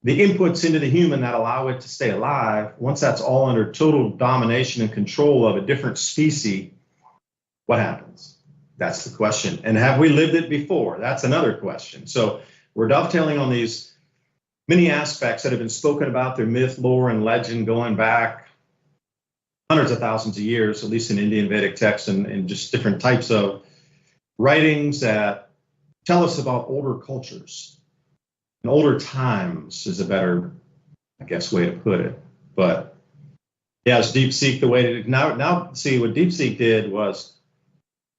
the inputs into the human that allow it to stay alive. Once that's all under total domination and control of a different species, what happens? That's the question. And have we lived it before? That's another question. So we're dovetailing on these many aspects that have been spoken about through myth, lore, and legend going back hundreds of thousands of years, at least in Indian Vedic texts and just different types of writings that tell us about older cultures. And older times is a better, I guess, way to put it. But yeah, it's DeepSeek the way to now see what DeepSeek did was,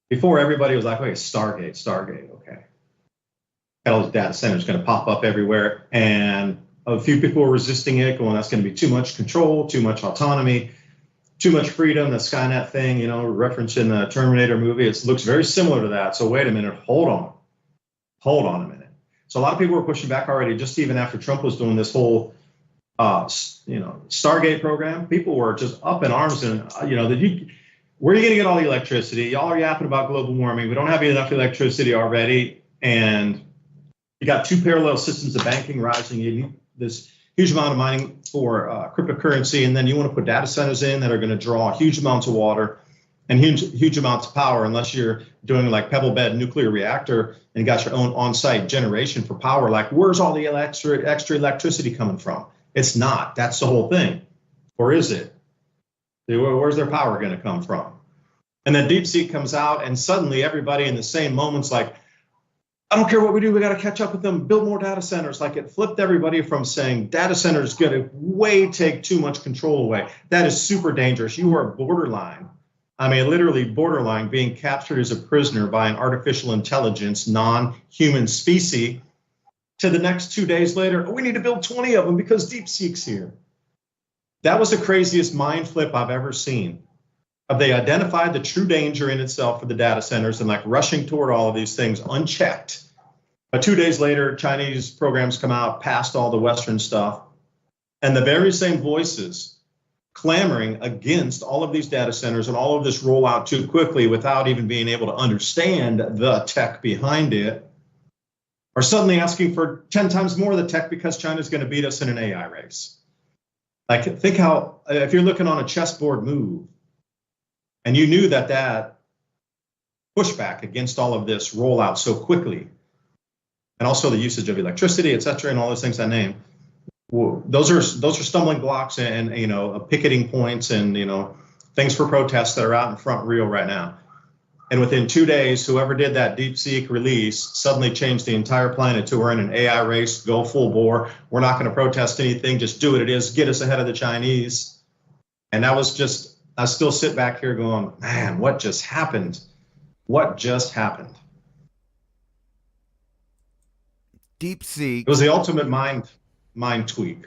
before everybody was like, okay, Stargate, okay. Got all these data centers going to pop up everywhere. And a few people were resisting it, going, that's going to be too much control, too much autonomy, too much freedom, the Skynet thing, referencing the Terminator movie. It looks very similar to that. So wait a minute, hold on a minute. So a lot of people were pushing back already, just even after Trump was doing this whole, Stargate program. People were just up in arms and, where are you going to get all the electricity? Y'all are yapping about global warming. We don't have enough electricity already. And you got 2 parallel systems of banking rising. You need this huge amount of mining for cryptocurrency. And then you want to put data centers in that are going to draw huge amounts of water and huge amounts of power, unless you're doing like pebble bed nuclear reactor and got your own on-site generation for power. Like, where's all the extra electricity coming from? It's not. That's the whole thing. Or is it? Where's their power going to come from? And then DeepSeek comes out, and suddenly everybody in the same moment's like, I don't care what we do, we got to catch up with them, build more data centers. Like, it flipped everybody from saying data centers going to take too much control away. That is super dangerous. You are borderline. I mean, literally borderline being captured as a prisoner by an artificial intelligence, non-human species, to the next 2 days later, we need to build 20 of them because DeepSeek's here. That was the craziest mind flip I've ever seen. They identified the true danger in itself for the data centers and like rushing toward all of these things unchecked. But 2 days later, Chinese programs come out past all the Western stuff, and the very same voices clamoring against all of these data centers and all of this rollout too quickly without even being able to understand the tech behind it are suddenly asking for 10 times more of the tech because China's going to beat us in an AI race. Like, think how, if you're looking on a chessboard move, and you knew that pushback against all of this rollout so quickly, and also the usage of electricity, et cetera, and all those things I named, those are stumbling blocks and picketing points and things for protests that are out in front real right now. And within 2 days, whoever did that DeepSeek release suddenly changed the entire planet to we're in an AI race, go full bore. We're not going to protest anything, just do what it is, get us ahead of the Chinese. And that was just, I still sit back here going, man, what just happened? What just happened? DeepSeek. It was the ultimate mind tweak.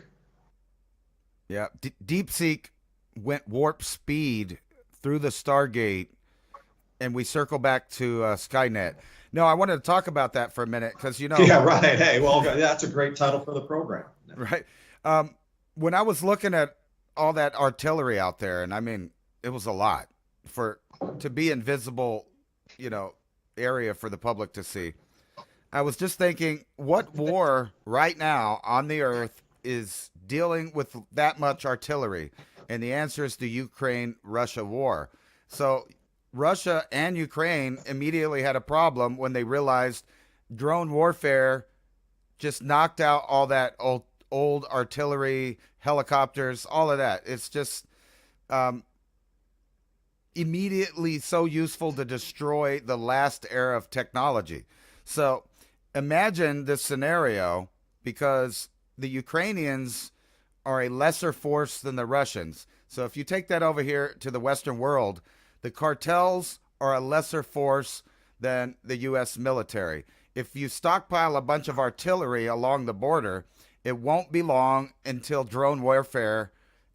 Yeah, DeepSeek went warp speed through the Stargate, and we circle back to Skynet. No, I wanted to talk about that for a minute because Yeah, right. Hey, well, that's a great title for the program. Right. When I was looking at all that artillery out there, and I mean, it was a lot to be invisible, area for the public to see. I was just thinking, what war right now on the earth is dealing with that much artillery? And the answer is the Ukraine-Russia war. So Russia and Ukraine immediately had a problem when they realized drone warfare just knocked out all that old artillery, helicopters, all of that. It's just immediately so useful to destroy the last era of technology. So imagine this scenario, because the Ukrainians are a lesser force than the Russians. So if you take that over here to the Western world, the cartels are a lesser force than the U.S. military. If you stockpile a bunch of artillery along the border, it won't be long until drone warfare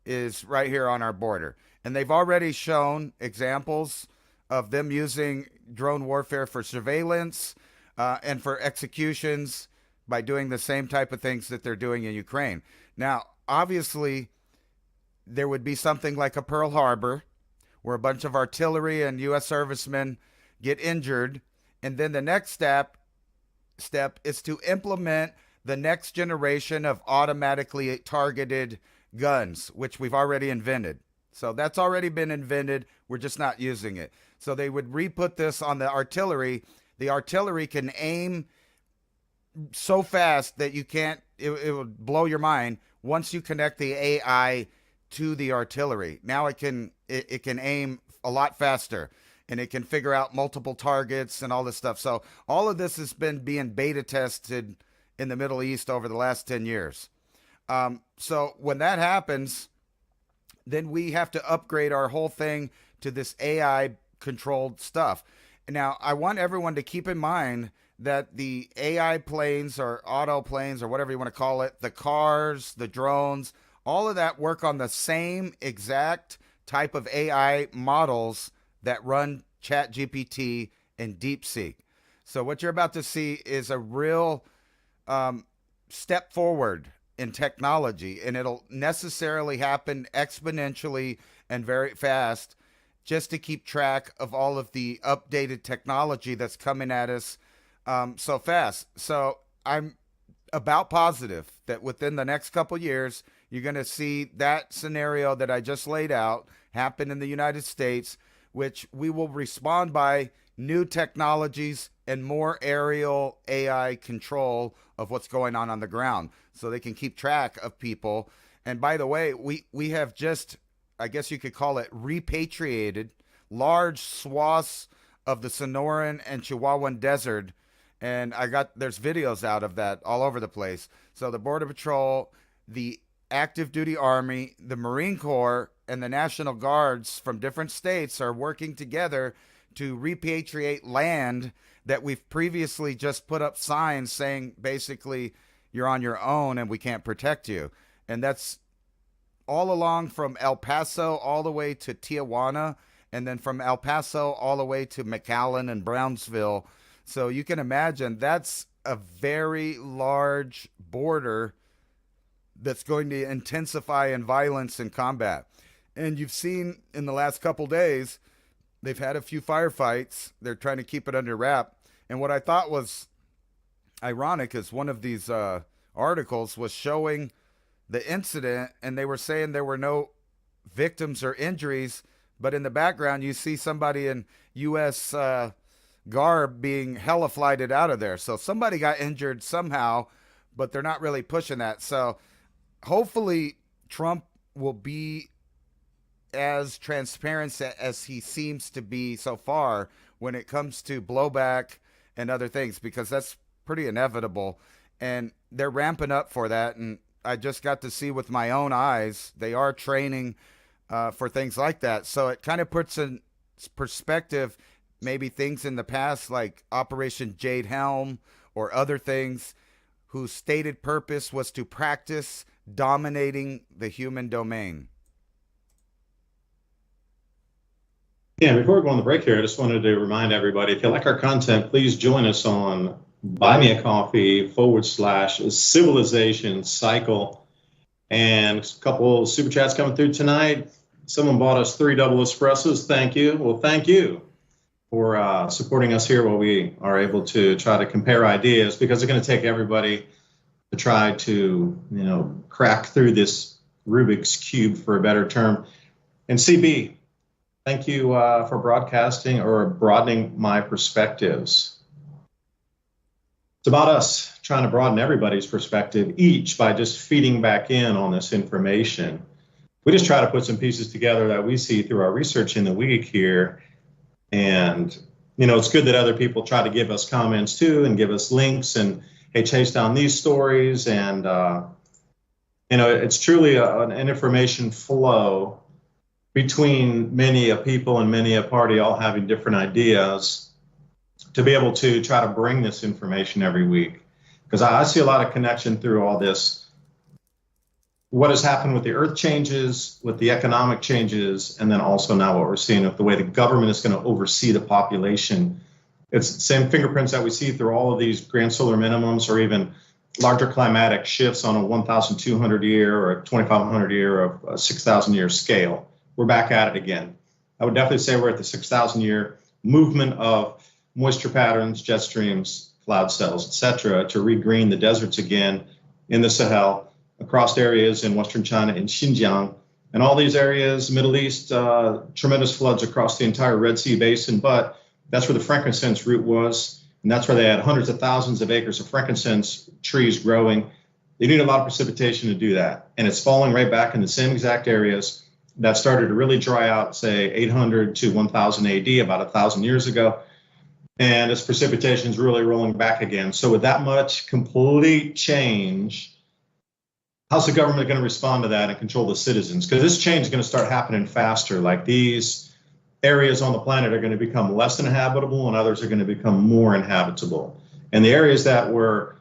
is right here on our border. And they've already shown examples of them using drone warfare for surveillance and for executions by doing the same type of things that they're doing in Ukraine. Now, obviously, there would be something like a Pearl Harbor where a bunch of artillery and U.S. servicemen get injured. And then the next step is to implement the next generation of automatically targeted guns, which we've already invented. So that's already been invented. We're just not using it. So they would re-put this on the artillery. The artillery can aim so fast that you can't, it would blow your mind once you connect the AI to the artillery. Now it can aim a lot faster, and it can figure out multiple targets and all this stuff. So all of this has been being beta tested in the Middle East over the last 10 years. So when that happens, then we have to upgrade our whole thing to this AI controlled stuff. Now, I want everyone to keep in mind that the AI planes or auto planes or whatever you want to call it, the cars, the drones, all of that work on the same exact type of AI models that run ChatGPT and DeepSeek. So what you're about to see is a real step forward in technology, and it'll necessarily happen exponentially and very fast just to keep track of all of the updated technology that's coming at us so fast. So I'm about positive that within the next couple years, you're going to see that scenario that I just laid out happen in the United States, which we will respond by new technologies and more aerial AI control of what's going on the ground, so they can keep track of people. And by the way, we have just, I guess you could call it, repatriated large swaths of the Sonoran and Chihuahuan Desert. And there's videos out of that all over the place. So the Border Patrol, the active duty Army, the Marine Corps, and the National Guards from different states are working together to repatriate land that we've previously just put up signs saying basically you're on your own and we can't protect you. And that's all along from El Paso all the way to Tijuana and then from El Paso all the way to McAllen and Brownsville. So you can imagine that's a very large border that's going to intensify in violence and combat. And you've seen in the last couple days, they've had a few firefights. They're trying to keep it under wrap. And what I thought was ironic is one of these articles was showing the incident, and they were saying there were no victims or injuries, but in the background you see somebody in U.S. garb being heli-flighted out of there. So somebody got injured somehow, but they're not really pushing that. So hopefully Trump will be as transparent as he seems to be so far when it comes to blowback and other things, because that's pretty inevitable. And they're ramping up for that. And I just got to see with my own eyes, they are training for things like that. So it kind of puts in perspective maybe things in the past like Operation Jade Helm or other things whose stated purpose was to practice dominating the human domain. Yeah, before we go on the break here, I just wanted to remind everybody, if you like our content, please join us on buymeacoffee/civilization cycle. And a couple super chats coming through tonight. Someone bought us 3 double espressos. Thank you. Well, thank you for supporting us here while we are able to try to compare ideas, because it's going to take everybody to try to, crack through this Rubik's Cube, for a better term. And CB, thank you for broadcasting or broadening my perspectives. It's about us trying to broaden everybody's perspective each by just feeding back in on this information. We just try to put some pieces together that we see through our research in the week here. And, it's good that other people try to give us comments too and give us links and, hey, chase down these stories. And, it's truly an information flow between many a people and many a party all having different ideas to be able to try to bring this information every week. Because I see a lot of connection through all this. What has happened with the earth changes, with the economic changes, and then also now what we're seeing with the way the government is going to oversee the population. It's the same fingerprints that we see through all of these grand solar minimums, or even larger climatic shifts on a 1,200 year or a 2,500 year or a 6,000 year scale. We're back at it again. I would definitely say we're at the 6,000 year movement of moisture patterns, jet streams, cloud cells, etc., to regreen the deserts again in the Sahel, across areas in Western China and Xinjiang, and all these areas, Middle East, tremendous floods across the entire Red Sea basin. But that's where the frankincense root was, and that's where they had hundreds of thousands of acres of frankincense trees growing. They need a lot of precipitation to do that, and it's falling right back in the same exact areas that started to really dry out, say, 800 to 1000 AD, about 1,000 years ago. And this precipitation is really rolling back again. So with that much complete change, how's the government going to respond to that and control the citizens? Because this change is going to start happening faster. Like, these areas on the planet are going to become less inhabitable and others are going to become more inhabitable. And the areas that were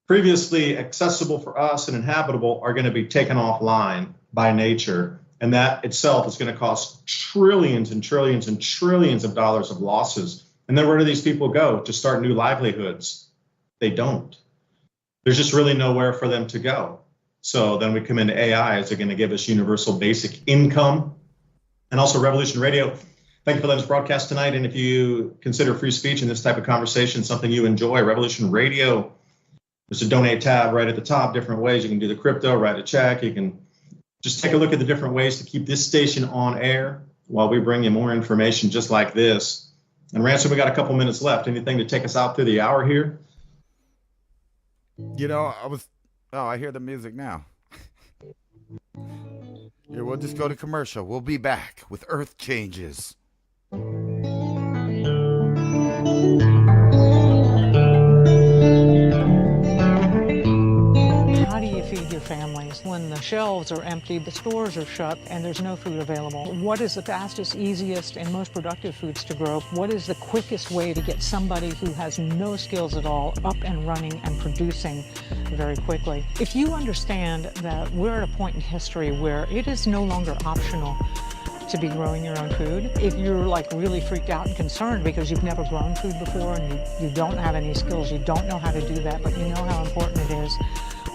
previously accessible for us and inhabitable are going to be taken offline by nature. And that itself is going to cost trillions and trillions and trillions of dollars of losses. And then where do these people go to start new livelihoods? They don't. There's just really nowhere for them to go. So then we come into AI. Is it going to give us universal basic income? And also Revolution Radio. Thank you for letting us broadcast tonight. And if you consider free speech and this type of conversation something you enjoy, Revolution Radio, there's a donate tab right at the top, different ways. You can do the crypto, write a check. You can just take a look at the different ways to keep this station on air while we bring you more information just like this. And Ransom, we got a couple minutes left. Anything to take us out through the hour here? I hear the music now. Here, we'll just go to commercial. We'll be back with Earth Changes. How do you feed your families when the shelves are empty, the stores are shut, and there's no food available? What is the fastest, easiest, and most productive foods to grow? What is the quickest way to get somebody who has no skills at all up and running and producing very quickly? If you understand that we're at a point in history where it is no longer optional to be growing your own food. If you're like really freaked out and concerned because you've never grown food before and you don't have any skills, you don't know how to do that, but you know how important it is,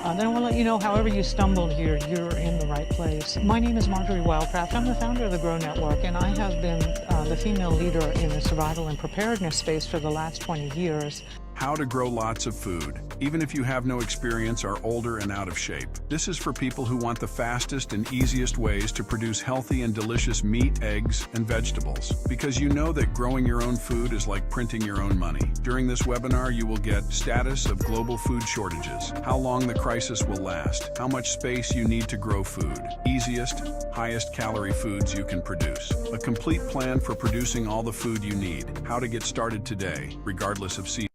then I want to let you know, however you stumbled here, you're in the right place. My name is Marjory Wildcraft. I'm the founder of the Grow Network, and I have been the female leader in the survival and preparedness space for the last 20 years. How to grow lots of food, even if you have no experience, are older and out of shape. This is for people who want the fastest and easiest ways to produce healthy and delicious meat, eggs, and vegetables. Because you know that growing your own food is like printing your own money. During this webinar, you will get status of global food shortages, how long the crisis will last, how much space you need to grow food, easiest, highest calorie foods you can produce, a complete plan for producing all the food you need, how to get started today, regardless of season.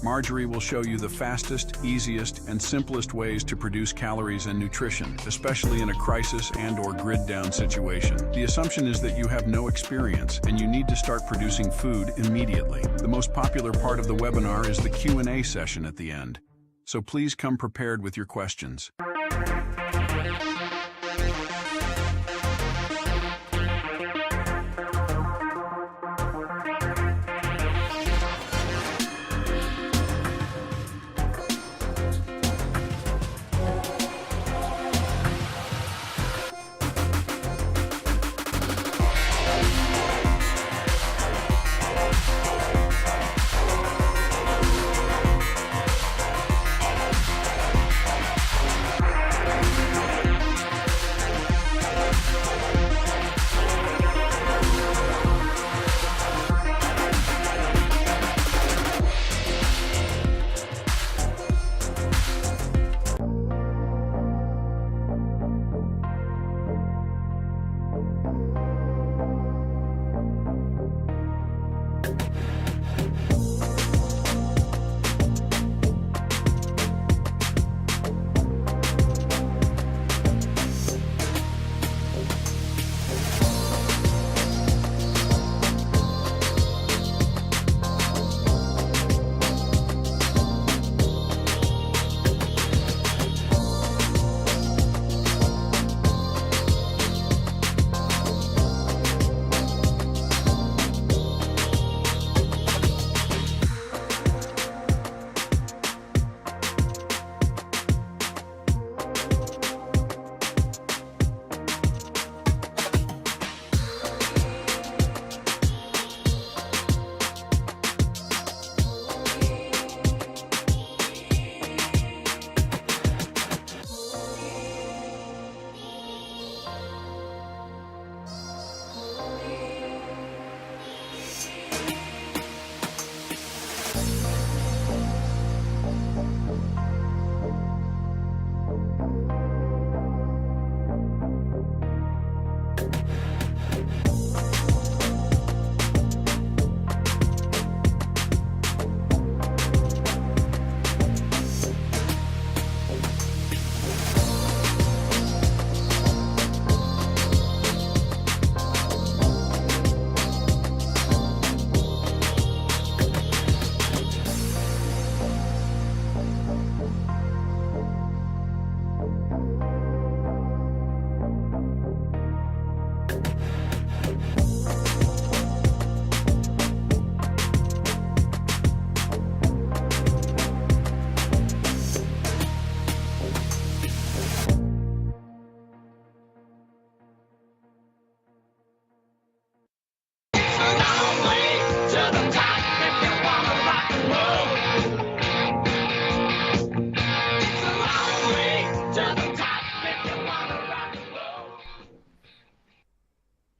Marjory will show you the fastest, easiest, and simplest ways to produce calories and nutrition, especially in a crisis and/or grid-down situation. The assumption is that you have no experience and you need to start producing food immediately. The most popular part of the webinar is the Q&A session at the end. So please come prepared with your questions.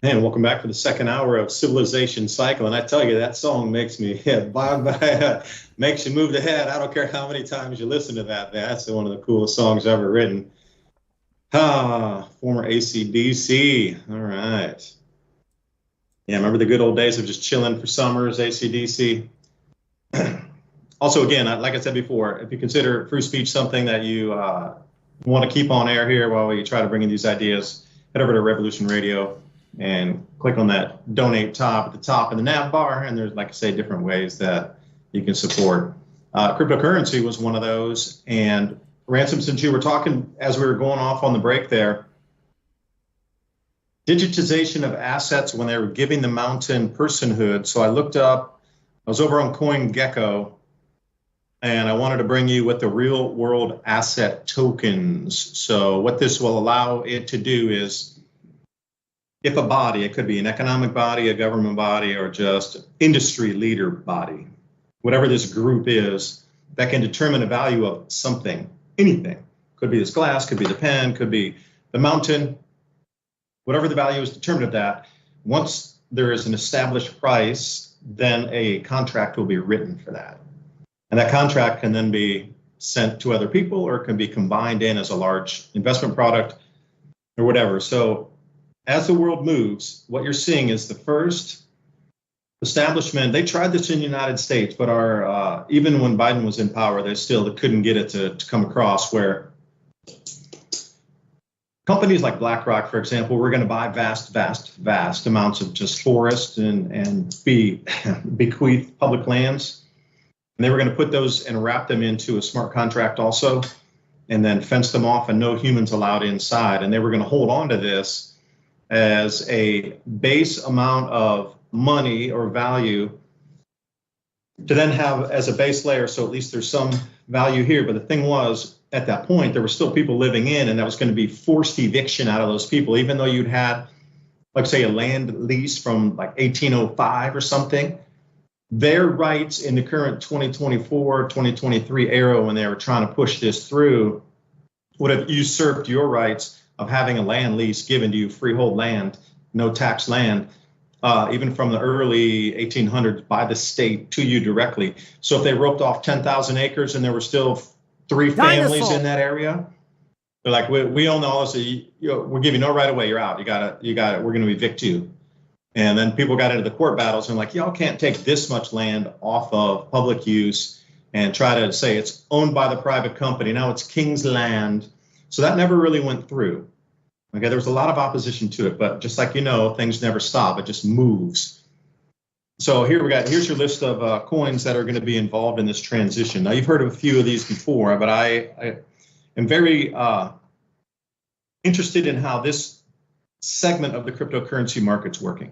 And welcome back for the second hour of Civilization Cycle. And I tell you, that song makes me makes you move the head. I don't care how many times you listen to that. That's one of the coolest songs ever written. Former AC/DC. All right. Yeah, remember the good old days of just chilling for summers, AC/DC. Also, again, like I said before, if you consider free speech something that you want to keep on air here while we try to bring in these ideas, head over to Revolution Radio and click on that donate tab at the top of the nav bar. And there's, like I say, different ways that you can support. Cryptocurrency was one of those. And Ransom, since you were talking as we were going off on the break there, digitization of assets when they were giving the mountain personhood. So I looked up, I was over on CoinGecko, and I wanted to bring you what the real world asset tokens. So what this will allow it to do is, if a body, it could be an economic body, a government body, or just industry leader body, whatever this group is, that can determine the value of something, anything. Could be this glass, could be the pen, could be the mountain, whatever the value is determined of that. Once there is an established price, then a contract will be written for that. And that contract can then be sent to other people, or it can be combined in as a large investment product or whatever. So as the world moves, what you're seeing is the first establishment. They tried this in the United States, but even when Biden was in power, they couldn't get it to come across, where companies like BlackRock, for example, were going to buy vast amounts of just forest and bequeath public lands. And they were going to put those and wrap them into a smart contract also, and then fence them off and no humans allowed inside. And they were going to hold on to this as a base amount of money or value to then have as a base layer. So at least there's some value here. But the thing was, at that point, there were still people living in, and that was going to be forced eviction out of those people, even though you'd had, like, say, a land lease from like 1805 or something. Their rights in the current 2024, 2023 era, when they were trying to push this through, would have usurped your rights of having a land lease given to you, freehold land, no tax land, even from the early 1800s by the state to you directly. So if they roped off 10,000 acres and there were still 3 families in that area, they're like, we own all this. We're giving no right of way. You're out. You got it. We're going to evict you. And then people got into the court battles and like, y'all can't take this much land off of public use and try to say it's owned by the private company. Now it's King's land. So that never really went through. Okay, there was a lot of opposition to it, but just like, things never stop. It just moves. So here's your list of coins that are going to be involved in this transition. Now, you've heard of a few of these before, but I am very interested in how this segment of the cryptocurrency market's working.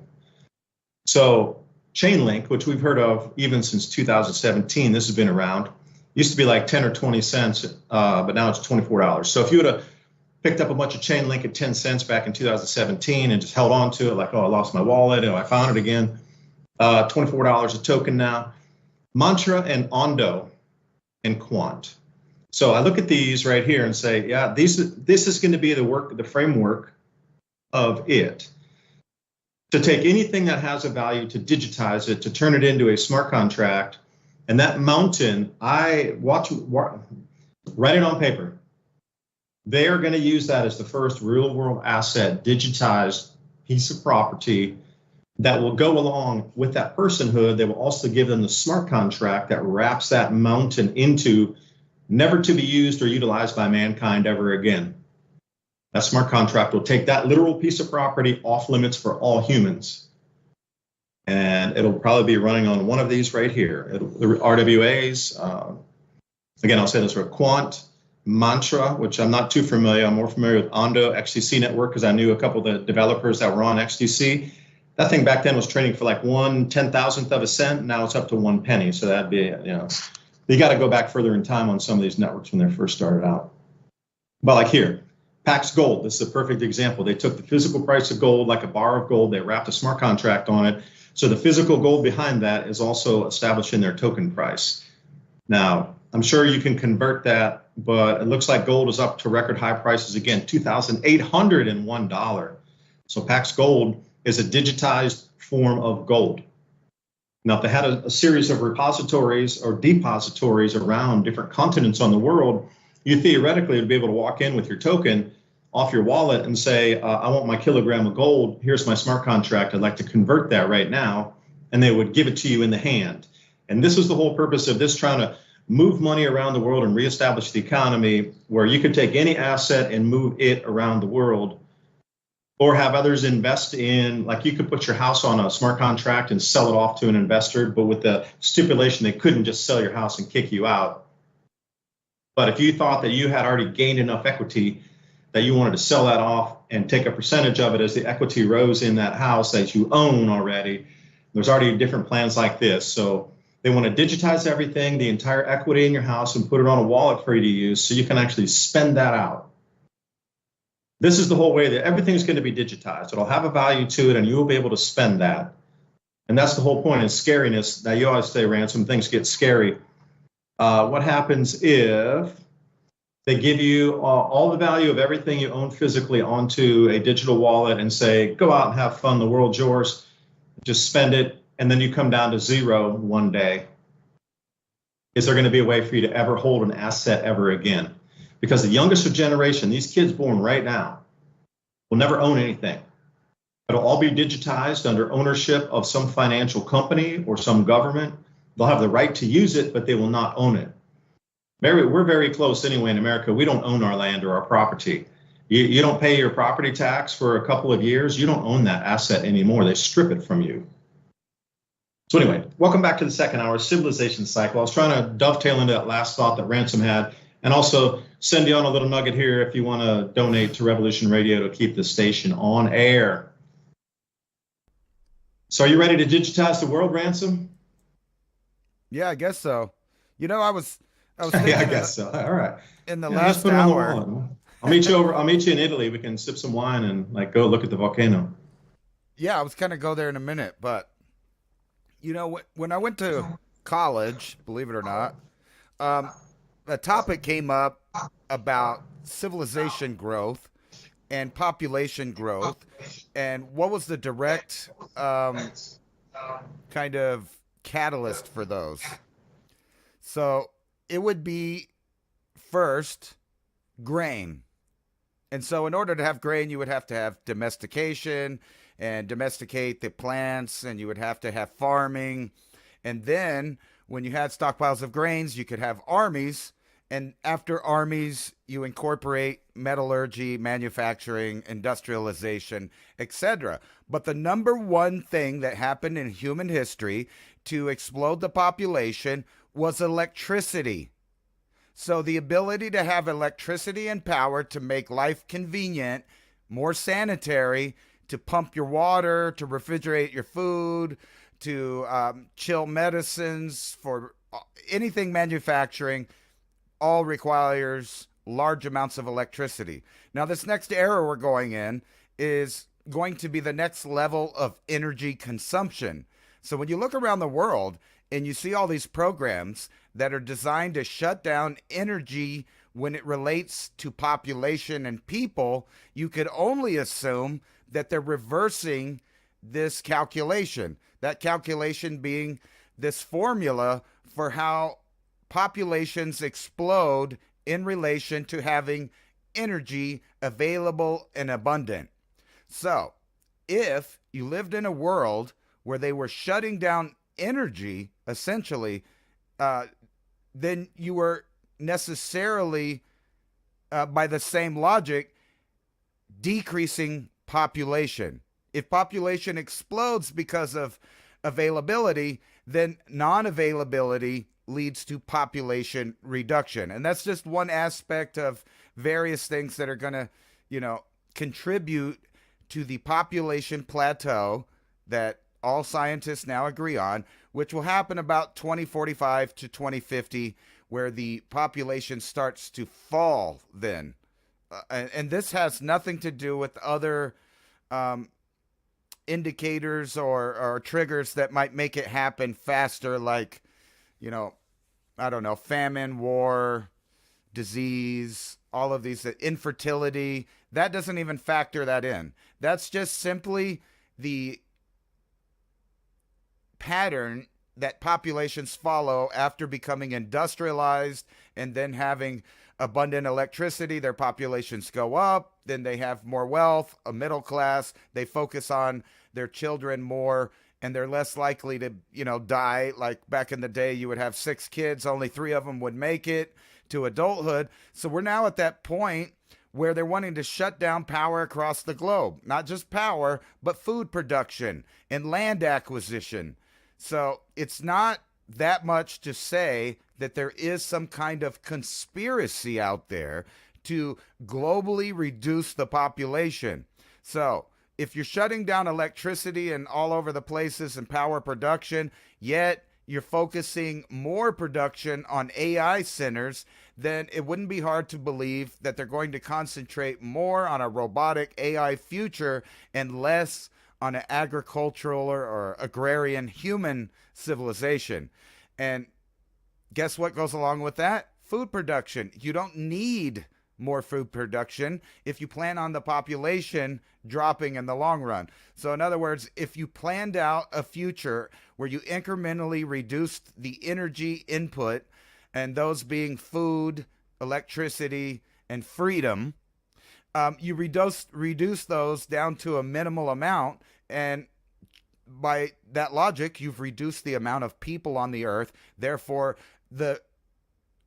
So Chainlink, which we've heard of even since 2017, this has been around, used to be like 10 or 20 cents, but now it's $24. So if you would have picked up a bunch of Chainlink at 10 cents back in 2017 and just held on to it like, oh, I lost my wallet, I found it again, $24 a token now. Mantra and Ondo and Quant. So I look at these right here and say, yeah, this is going to be the framework of it. To take anything that has a value, to digitize it, to turn it into a smart contract. And that mountain, write it on paper. They are going to use that as the first real world asset, digitized piece of property that will go along with that personhood. They will also give them the smart contract that wraps that mountain into never to be used or utilized by mankind ever again. That smart contract will take that literal piece of property off limits for all humans. And it'll probably be running on one of these right here. The RWAs, again, I'll say this for Quant, Mantra, which I'm not too familiar. I'm more familiar with Ondo, XTC network, because I knew a couple of the developers that were on XTC. That thing back then was trading for like 1/10,000th of a cent. Now it's up to 1 penny. So that'd be, you got to go back further in time on some of these networks when they first started out. But like here, Pax Gold, this is a perfect example. They took the physical price of gold, like a bar of gold, they wrapped a smart contract on it. So the physical gold behind that is also established in their token price. Now, I'm sure you can convert that, but it looks like gold is up to record high prices again, $2,801. So Pax Gold is a digitized form of gold. Now, if they had a series of repositories or depositories around different continents on the world, you theoretically would be able to walk in with your token off your wallet and say, I want my kilogram of gold. Here's my smart contract. I'd like to convert that right now. And they would give it to you in the hand. And this was the whole purpose of this, trying to move money around the world and reestablish the economy, where you could take any asset and move it around the world, or have others invest in, like you could put your house on a smart contract and sell it off to an investor, but with the stipulation they couldn't just sell your house and kick you out. But if you thought that you had already gained enough equity that you wanted to sell that off and take a percentage of it as the equity rose in that house that you own already. There's already different plans like this. So they want to digitize everything, the entire equity in your house, and put it on a wallet for you to use so you can actually spend that out. This is the whole way that everything's going to be digitized. It'll have a value to it, and you will be able to spend that. And that's the whole point in scariness. Now, you always say, Ransom, things get scary. What happens if they give you all the value of everything you own physically onto a digital wallet and say, go out and have fun, the world's yours, just spend it, and then you come down to zero one day? Is there going to be a way for you to ever hold an asset ever again? Because the youngest generation, these kids born right now, will never own anything. It'll all be digitized under ownership of some financial company or some government. They'll have the right to use it, but they will not own it. We're very close anyway in America. We don't own our land or our property. You don't pay your property tax for a couple of years. You don't own that asset anymore. They strip it from you. So anyway, welcome back to the second hour, civilization cycle. I was trying to dovetail into that last thought that Ransom had, and also send you on a little nugget here if you want to donate to Revolution Radio to keep the station on air. So are you ready to digitize the world, Ransom? Yeah, I guess so. You know, I was thinking Yeah, I guess so. All right. in the Yeah, last just put it on the hour. wall. I'll meet you in Italy. We can sip some wine and go look at the volcano. Yeah, I was kind of go there in a minute, but you know, when I went to college, believe it or not, a topic came up about civilization growth and population growth, and what was the direct kind of catalyst for those. So it would be first grain. And so in order to have grain, you would have to have domestication and domesticate the plants, and you would have to have farming. And then when you had stockpiles of grains, you could have armies. And after armies, you incorporate metallurgy, manufacturing, industrialization, etc. But the number one thing that happened in human history to explode the population was electricity. So the ability to have electricity and power to make life convenient, more sanitary, to pump your water, to refrigerate your food, to chill medicines, for anything manufacturing, all requires large amounts of electricity. Now, this next era we're going in is going to be the next level of energy consumption. So when you look around the world and you see all these programs that are designed to shut down energy when it relates to population and people, you could only assume that they're reversing this calculation. That calculation being this formula for how populations explode in relation to having energy available and abundant. So, if you lived in a world where they were shutting down energy, essentially, then you were necessarily, by the same logic, decreasing population. If population explodes because of availability, then non-availability leads to population reduction. And that's just one aspect of various things that are going to, contribute to the population plateau that all scientists now agree on, which will happen about 2045 to 2050, where the population starts to fall then. And this has nothing to do with other indicators or triggers that might make it happen faster, like, I don't know, famine, war, disease, all of these, infertility. That doesn't even factor that in. That's just simply the pattern that populations follow after becoming industrialized and then having abundant electricity. Their populations go up, then they have more wealth, a middle class, they focus on their children more, and they're less likely to, die. Like back in the day, you would have 6 kids, only 3 of them would make it to adulthood. So we're now at that point where they're wanting to shut down power across the globe. Not just power, but food production and land acquisition. So it's not that much to say that there is some kind of conspiracy out there to globally reduce the population. So if you're shutting down electricity and all over the places and power production, yet you're focusing more production on AI centers, then it wouldn't be hard to believe that they're going to concentrate more on a robotic AI future and less on an agricultural or agrarian human civilization. And guess what goes along with that? Food production. You don't need more food production if you plan on the population dropping in the long run. So in other words, if you planned out a future where you incrementally reduced the energy input, and those being food, electricity, and freedom, you reduce those down to a minimal amount, and by that logic, you've reduced the amount of people on the earth, therefore the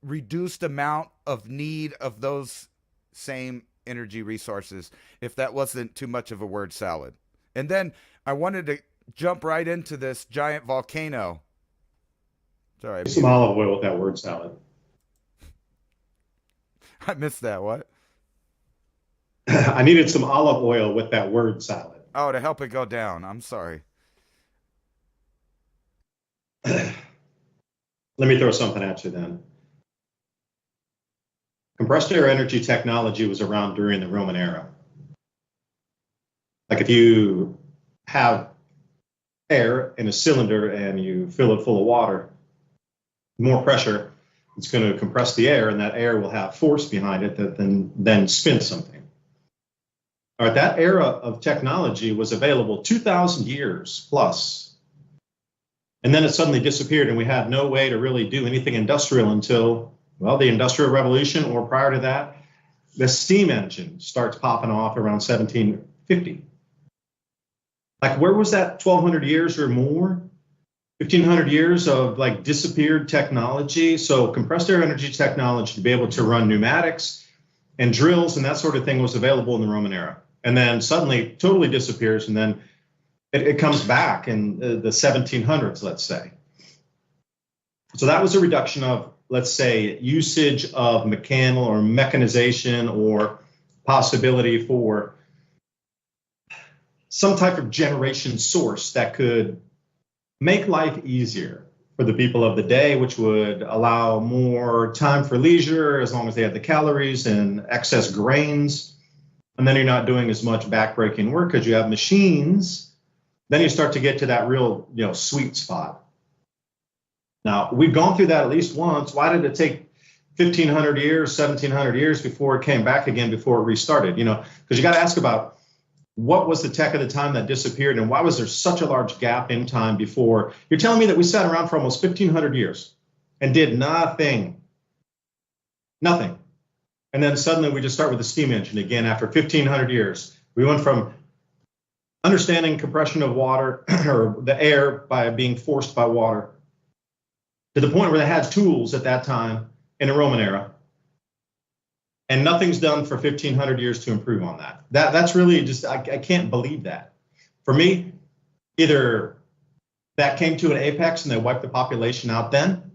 reduced amount of need of those same energy resources, if that wasn't too much of a word salad. And then I wanted to jump right into this giant volcano. Sorry. Some olive oil with that word salad. I missed that. What? I needed some olive oil with that word salad. Oh, to help it go down. I'm sorry. Let me throw something at you then. Compressed air energy technology was around during the Roman era. Like if you have air in a cylinder and you fill it full of water, more pressure, it's going to compress the air, and that air will have force behind it that then spin something. All right, that era of technology was available 2,000 years plus. And then it suddenly disappeared, and we had no way to really do anything industrial until, well, the Industrial Revolution, or prior to that, the steam engine starts popping off around 1750. Like, where was that 1,200 years or more? 1,500 years of like disappeared technology. So compressed air energy technology to be able to run pneumatics and drills and that sort of thing was available in the Roman era. And then suddenly totally disappears, and then it comes back in the 1700s, let's say. So that was a reduction of, let's say, usage of mechanical or mechanization, or possibility for some type of generation source that could make life easier for the people of the day, which would allow more time for leisure as long as they had the calories and excess grains. And then you're not doing as much backbreaking work because you have machines. Then you start to get to that real, sweet spot. Now, we've gone through that at least once. Why did it take 1,500 years, 1,700 years before it came back again, before it restarted? Because you got to ask about what was the tech of the time that disappeared, and why was there such a large gap in time before? You're telling me that we sat around for almost 1,500 years and did nothing. Nothing. And then suddenly we just start with the steam engine again after 1,500 years. We went from understanding compression of water or the air by being forced by water to the point where they had tools at that time in the Roman era. And nothing's done for 1,500 years to improve on that. That's really just, I can't believe that. For me, either that came to an apex and they wiped the population out then,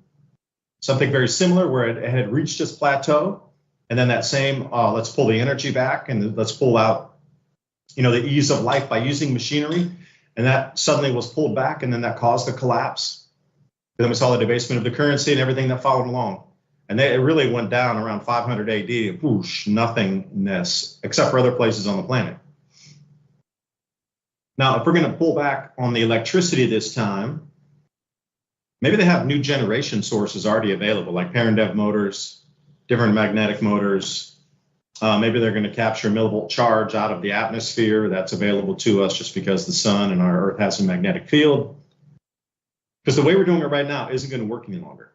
something very similar where it had reached its plateau, and then that same, let's pull the energy back and let's pull out, the ease of life by using machinery, and that suddenly was pulled back, and then that caused the collapse. Then we saw the debasement of the currency and everything that followed along. And it really went down around 500 AD, whoosh, nothingness, except for other places on the planet. Now, if we're going to pull back on the electricity this time, maybe they have new generation sources already available, like Parendev motors, different magnetic motors. Maybe they're going to capture millivolt charge out of the atmosphere that's available to us just because the sun and our Earth has a magnetic field. Because the way we're doing it right now isn't going to work any longer.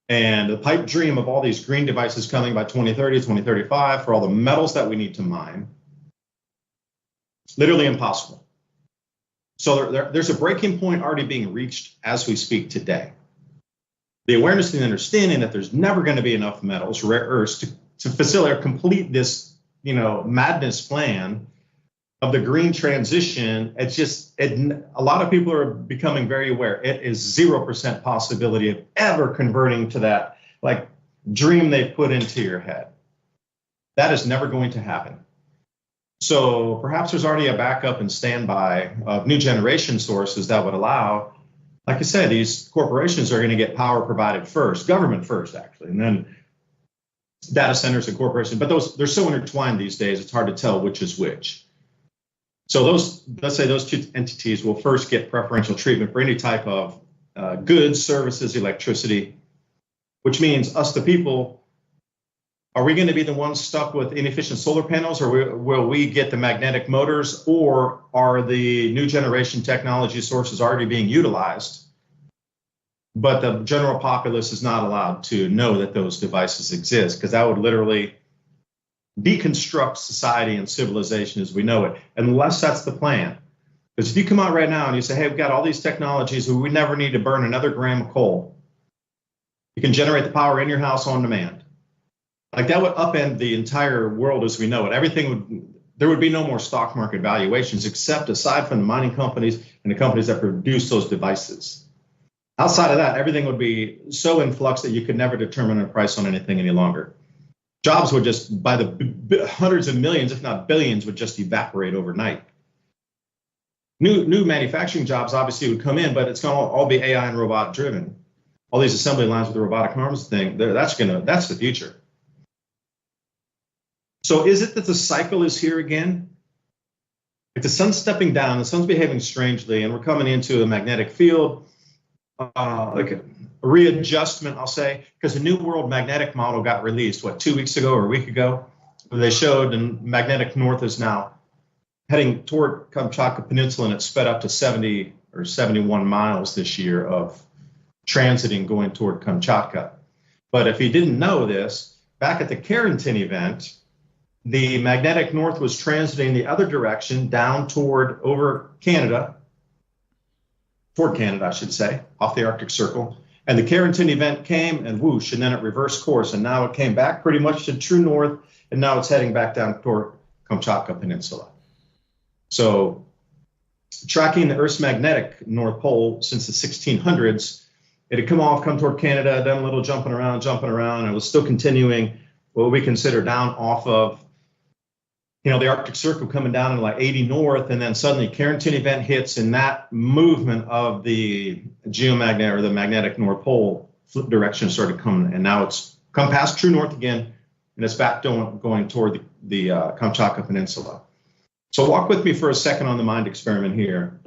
And the pipe dream of all these green devices coming by 2030, 2035 for all the metals that we need to mine, it's literally impossible. So there's a breaking point already being reached as we speak today. The awareness and understanding that there's never going to be enough metals, rare earths, to facilitate or complete this, madness plan of the green transition. It's just, a lot of people are becoming very aware. It is 0% possibility of ever converting to that, like, dream they've put into your head. That is never going to happen. So perhaps there's already a backup and standby of new generation sources that would allow, like I said, these corporations are going to get power provided first, government first, actually, and then data centers and corporations. But they're so intertwined these days, it's hard to tell which is which. So let's say those two entities will first get preferential treatment for any type of goods, services, electricity, which means us, the people, are we going to be the ones stuck with inefficient solar panels, or will we get the magnetic motors, or are the new generation technology sources already being utilized, but the general populace is not allowed to know that those devices exist? Because that would literally deconstruct society and civilization as we know it, unless that's the plan. Because if you come out right now and you say, hey, we've got all these technologies where we never need to burn another gram of coal, you can generate the power in your house on demand. Like, that would upend the entire world as we know it. There would be no more stock market valuations, except aside from the mining companies and the companies that produce those devices. Outside of that, everything would be so in flux that you could never determine a price on anything any longer. Jobs would just, by the hundreds of millions, if not billions, would just evaporate overnight. New manufacturing jobs obviously would come in, but it's going to all be AI and robot driven. All these assembly lines with the robotic arms thing, that's the future. So is it that the cycle is here again? Like, the sun's stepping down, the sun's behaving strangely, and we're coming into a magnetic field, like a readjustment, I'll say, because the New World Magnetic Model got released, 2 weeks ago or a week ago? They showed, and magnetic north is now heading toward Kamchatka Peninsula, and it's sped up to 70 or 71 miles this year of transiting going toward Kamchatka. But if you didn't know this, back at the Carrington event, the magnetic north was transiting the other direction down toward Canada, I should say, off the Arctic Circle. And the Carrington event came and whoosh, and then it reversed course. And now it came back pretty much to true north, and now it's heading back down toward Kamchatka Peninsula. So tracking the Earth's magnetic North Pole since the 1600s, it had come toward Canada, done a little jumping around, and it was still continuing what we consider down off of, the Arctic Circle, coming down to like 80 north, and then suddenly Carrington event hits, and that movement of the geomagnetic or the magnetic North Pole direction started coming, and now it's come past true north again, and it's back going toward the Kamchatka Peninsula. So walk with me for a second on the mind experiment here.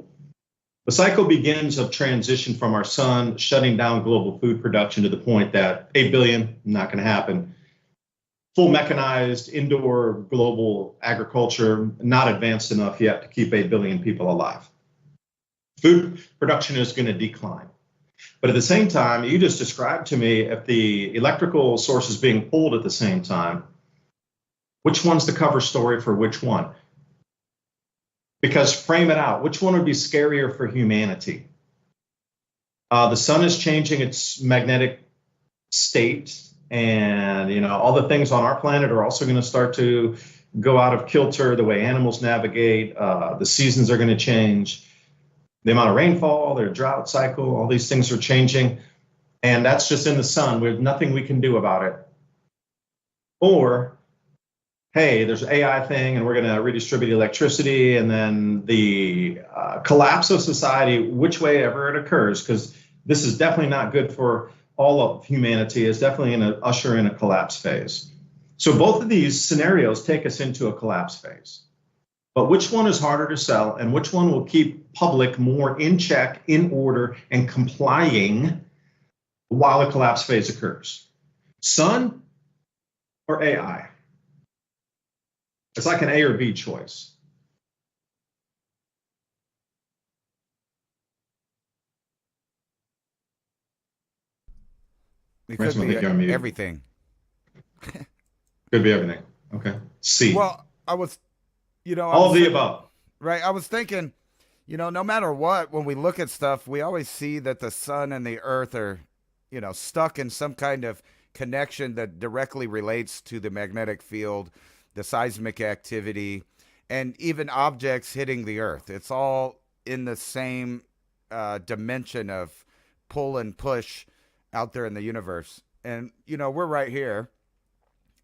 The cycle begins of transition from our sun shutting down global food production to the point that 8 billion, not going to happen. Full mechanized indoor global agriculture, not advanced enough yet to keep 8 billion people alive. Food production is going to decline. But at the same time, you just described to me, if the electrical source is being pulled at the same time, which one's the cover story for which one? Because frame it out, which one would be scarier for humanity? The sun is changing its magnetic state, and all the things on our planet are also going to start to go out of kilter. The way animals navigate, the seasons are going to change, the amount of rainfall, their drought cycle, all these things are changing, and that's just in the sun. We have nothing we can do about it. Or, hey, there's an AI thing, and we're going to redistribute electricity, and then the collapse of society, which way ever it occurs, because this is definitely not good for all of humanity, is definitely going to usher in a collapse phase. So both of these scenarios take us into a collapse phase. But which one is harder to sell, and which one will keep public more in check, in order, and complying while the collapse phase occurs? Sun or AI? It's like an A or B choice. It could be everything. Could be everything. Okay. C. Well, I was, all of the above. Right. I was thinking, no matter what, when we look at stuff, we always see that the sun and the earth are, stuck in some kind of connection that directly relates to the magnetic field, the seismic activity, and even objects hitting the earth. It's all in the same dimension of pull and push out there in the universe. And, we're right here.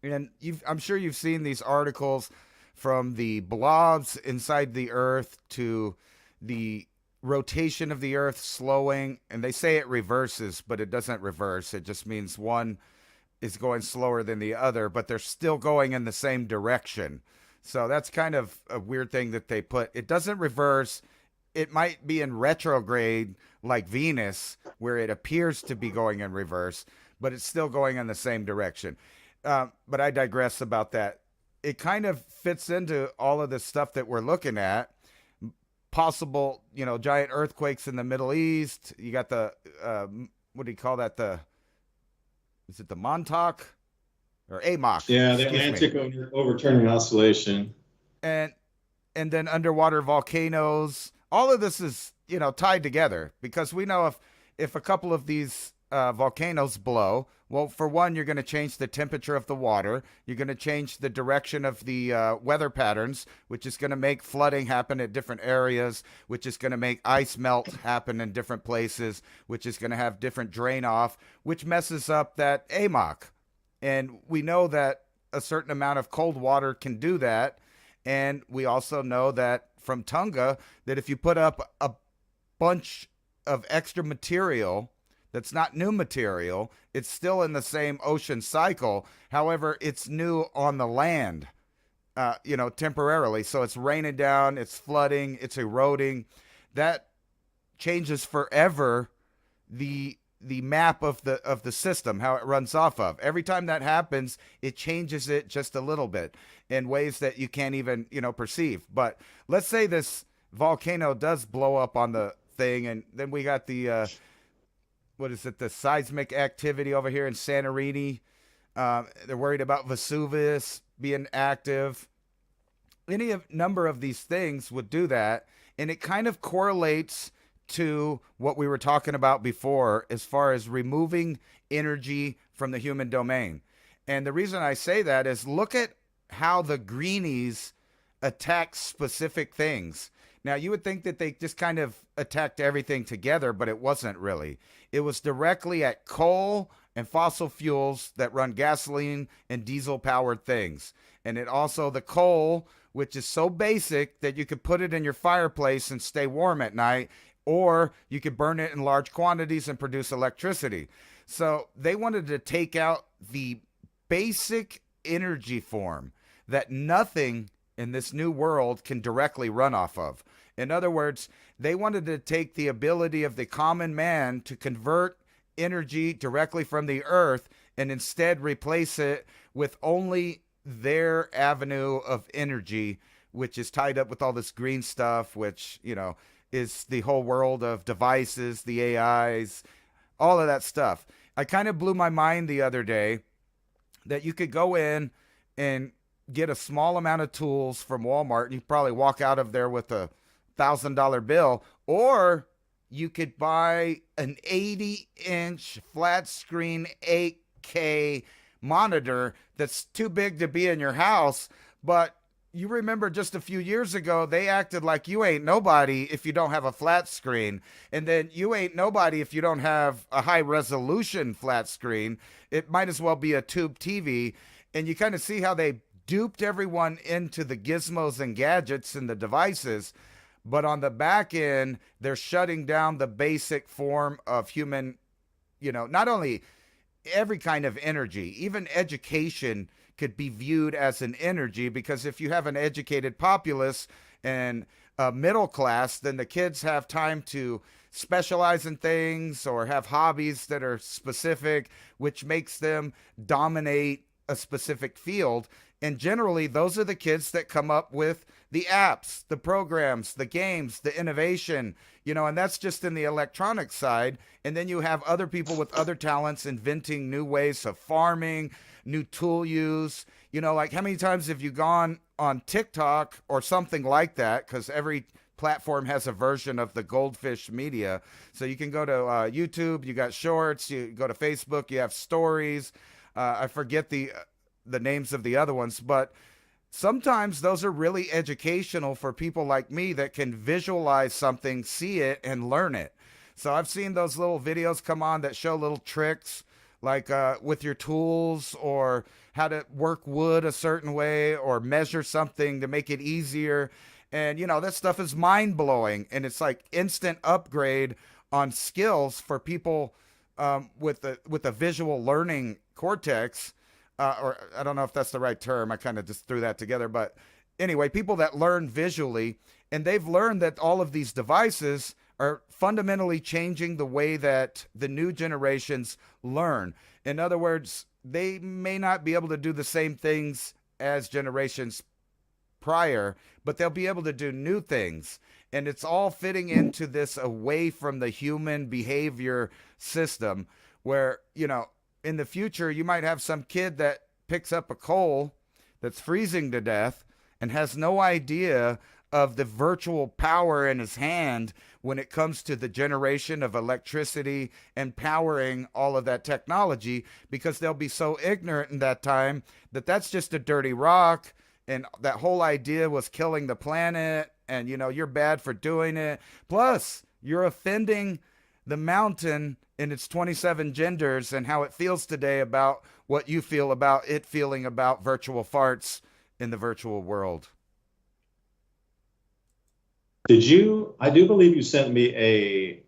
And I'm sure you've seen these articles from the blobs inside the Earth to the rotation of the Earth slowing, and they say it reverses, but it doesn't reverse. It just means one is going slower than the other, but they're still going in the same direction. So that's kind of a weird thing that they put. It doesn't reverse. It might be in retrograde like Venus, where it appears to be going in reverse, but it's still going in the same direction. But I digress about that. It kind of fits into all of this stuff that we're looking at. Possible, giant earthquakes in the Middle East. You got the, what do you call that? Is it the Montauk or AMOC? Yeah, the Atlantic overturning oscillation. And then underwater volcanoes. All of this is, tied together, because we know if a couple of these volcanoes blow, well, for one, you're going to change the temperature of the water. You're going to change the direction of the weather patterns, which is going to make flooding happen at different areas, which is going to make ice melt happen in different places, which is going to have different drain off, which messes up that AMOC. And we know that a certain amount of cold water can do that. And we also know that from Tonga, that if you put up a bunch of extra material that's not new material, it's still in the same ocean cycle. However, it's new on the land, temporarily. So it's raining down, it's flooding, it's eroding. That changes forever the map of the system, how it runs off of. Every time that happens, it changes it just a little bit in ways that you can't even, perceive. But let's say this volcano does blow up on the thing, and then we got the the seismic activity over here in Santorini. They're worried about Vesuvius being active. Any number of these things would do that, and it kind of correlates to what we were talking about before as far as removing energy from the human domain. And the reason I say that is, look at how the greenies attack specific things. Now, you would think that they just kind of attacked everything together, but it wasn't really. It was directly at coal and fossil fuels that run gasoline and diesel-powered things. And it also, the coal, which is so basic that you could put it in your fireplace and stay warm at night, or you could burn it in large quantities and produce electricity. So they wanted to take out the basic energy form that nothing in this new world can directly run off of. In other words, they wanted to take the ability of the common man to convert energy directly from the earth and instead replace it with only their avenue of energy, which is tied up with all this green stuff, which, is the whole world of devices, the AIs, all of that stuff. I kind of blew my mind the other day that you could go in and get a small amount of tools from Walmart, and you probably walk out of there with a $1,000 bill, or you could buy an 80-inch flat screen 8K monitor that's too big to be in your house. But you remember just a few years ago, they acted like you ain't nobody if you don't have a flat screen. And then you ain't nobody if you don't have a high resolution flat screen. It might as well be a tube TV. And you kind of see how they duped everyone into the gizmos and gadgets and the devices. But on the back end, they're shutting down the basic form of human, not only every kind of energy, even education could be viewed as an energy, because if you have an educated populace and a middle class, then the kids have time to specialize in things or have hobbies that are specific, which makes them dominate a specific field. And generally, those are the kids that come up with the apps, the programs, the games, the innovation, and that's just in the electronic side. And then you have other people with other talents inventing new ways of farming, new tool use. Like how many times have you gone on TikTok or something like that? Because every platform has a version of the goldfish media. So you can go to YouTube, you got shorts, you go to Facebook, you have stories. I forget the names of the other ones, but sometimes those are really educational for people like me that can visualize something, see it, and learn it. So I've seen those little videos come on that show little tricks, like with your tools, or how to work wood a certain way, or measure something to make it easier. And that stuff is mind blowing, and it's like instant upgrade on skills for people with a visual learning cortex, or I don't know if that's the right term. I kind of just threw that together, but anyway, people that learn visually, and they've learned that all of these devices are fundamentally changing the way that the new generations learn. In other words, they may not be able to do the same things as generations prior, but they'll be able to do new things. And it's all fitting into this away from the human behavior system where, in the future, you might have some kid that picks up a coal that's freezing to death and has no idea of the virtual power in his hand when it comes to the generation of electricity and powering all of that technology, because they'll be so ignorant in that time that that's just a dirty rock, and that whole idea was killing the planet, and you're bad for doing it. Plus, you're offending the mountain in its 27 genders and how it feels today about what you feel about it feeling about virtual farts in the virtual world. I do believe you sent me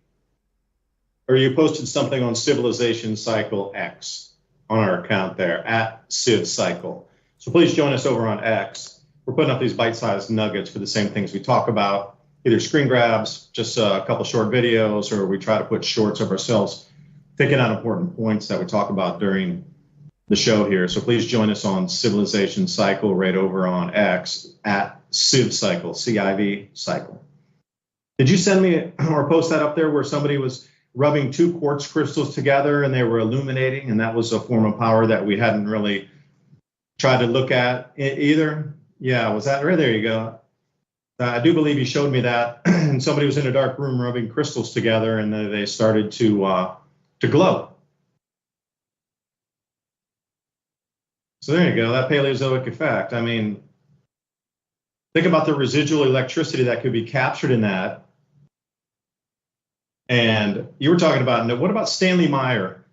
or you posted something on Civilization Cycle X on our account there, at Civ Cycle. So please join us over on X. We're putting up these bite-sized nuggets for the same things we talk about, either screen grabs, just a couple short videos, or we try to put shorts of ourselves, picking out important points that we talk about during the show here. So please join us on Civilization Cycle right over on X, at Civ Cycle, CIV Cycle. Did you send me or post that up there where somebody was rubbing two quartz crystals together and they were illuminating, and that was a form of power that we hadn't really tried to look at either? Yeah, was that right? There you go. I do believe you showed me that, and somebody was in a dark room rubbing crystals together, and then they started to glow. So there you go, that Paleozoic effect. I mean, think about the residual electricity that could be captured in that. And you were talking about, what about Stanley Meyer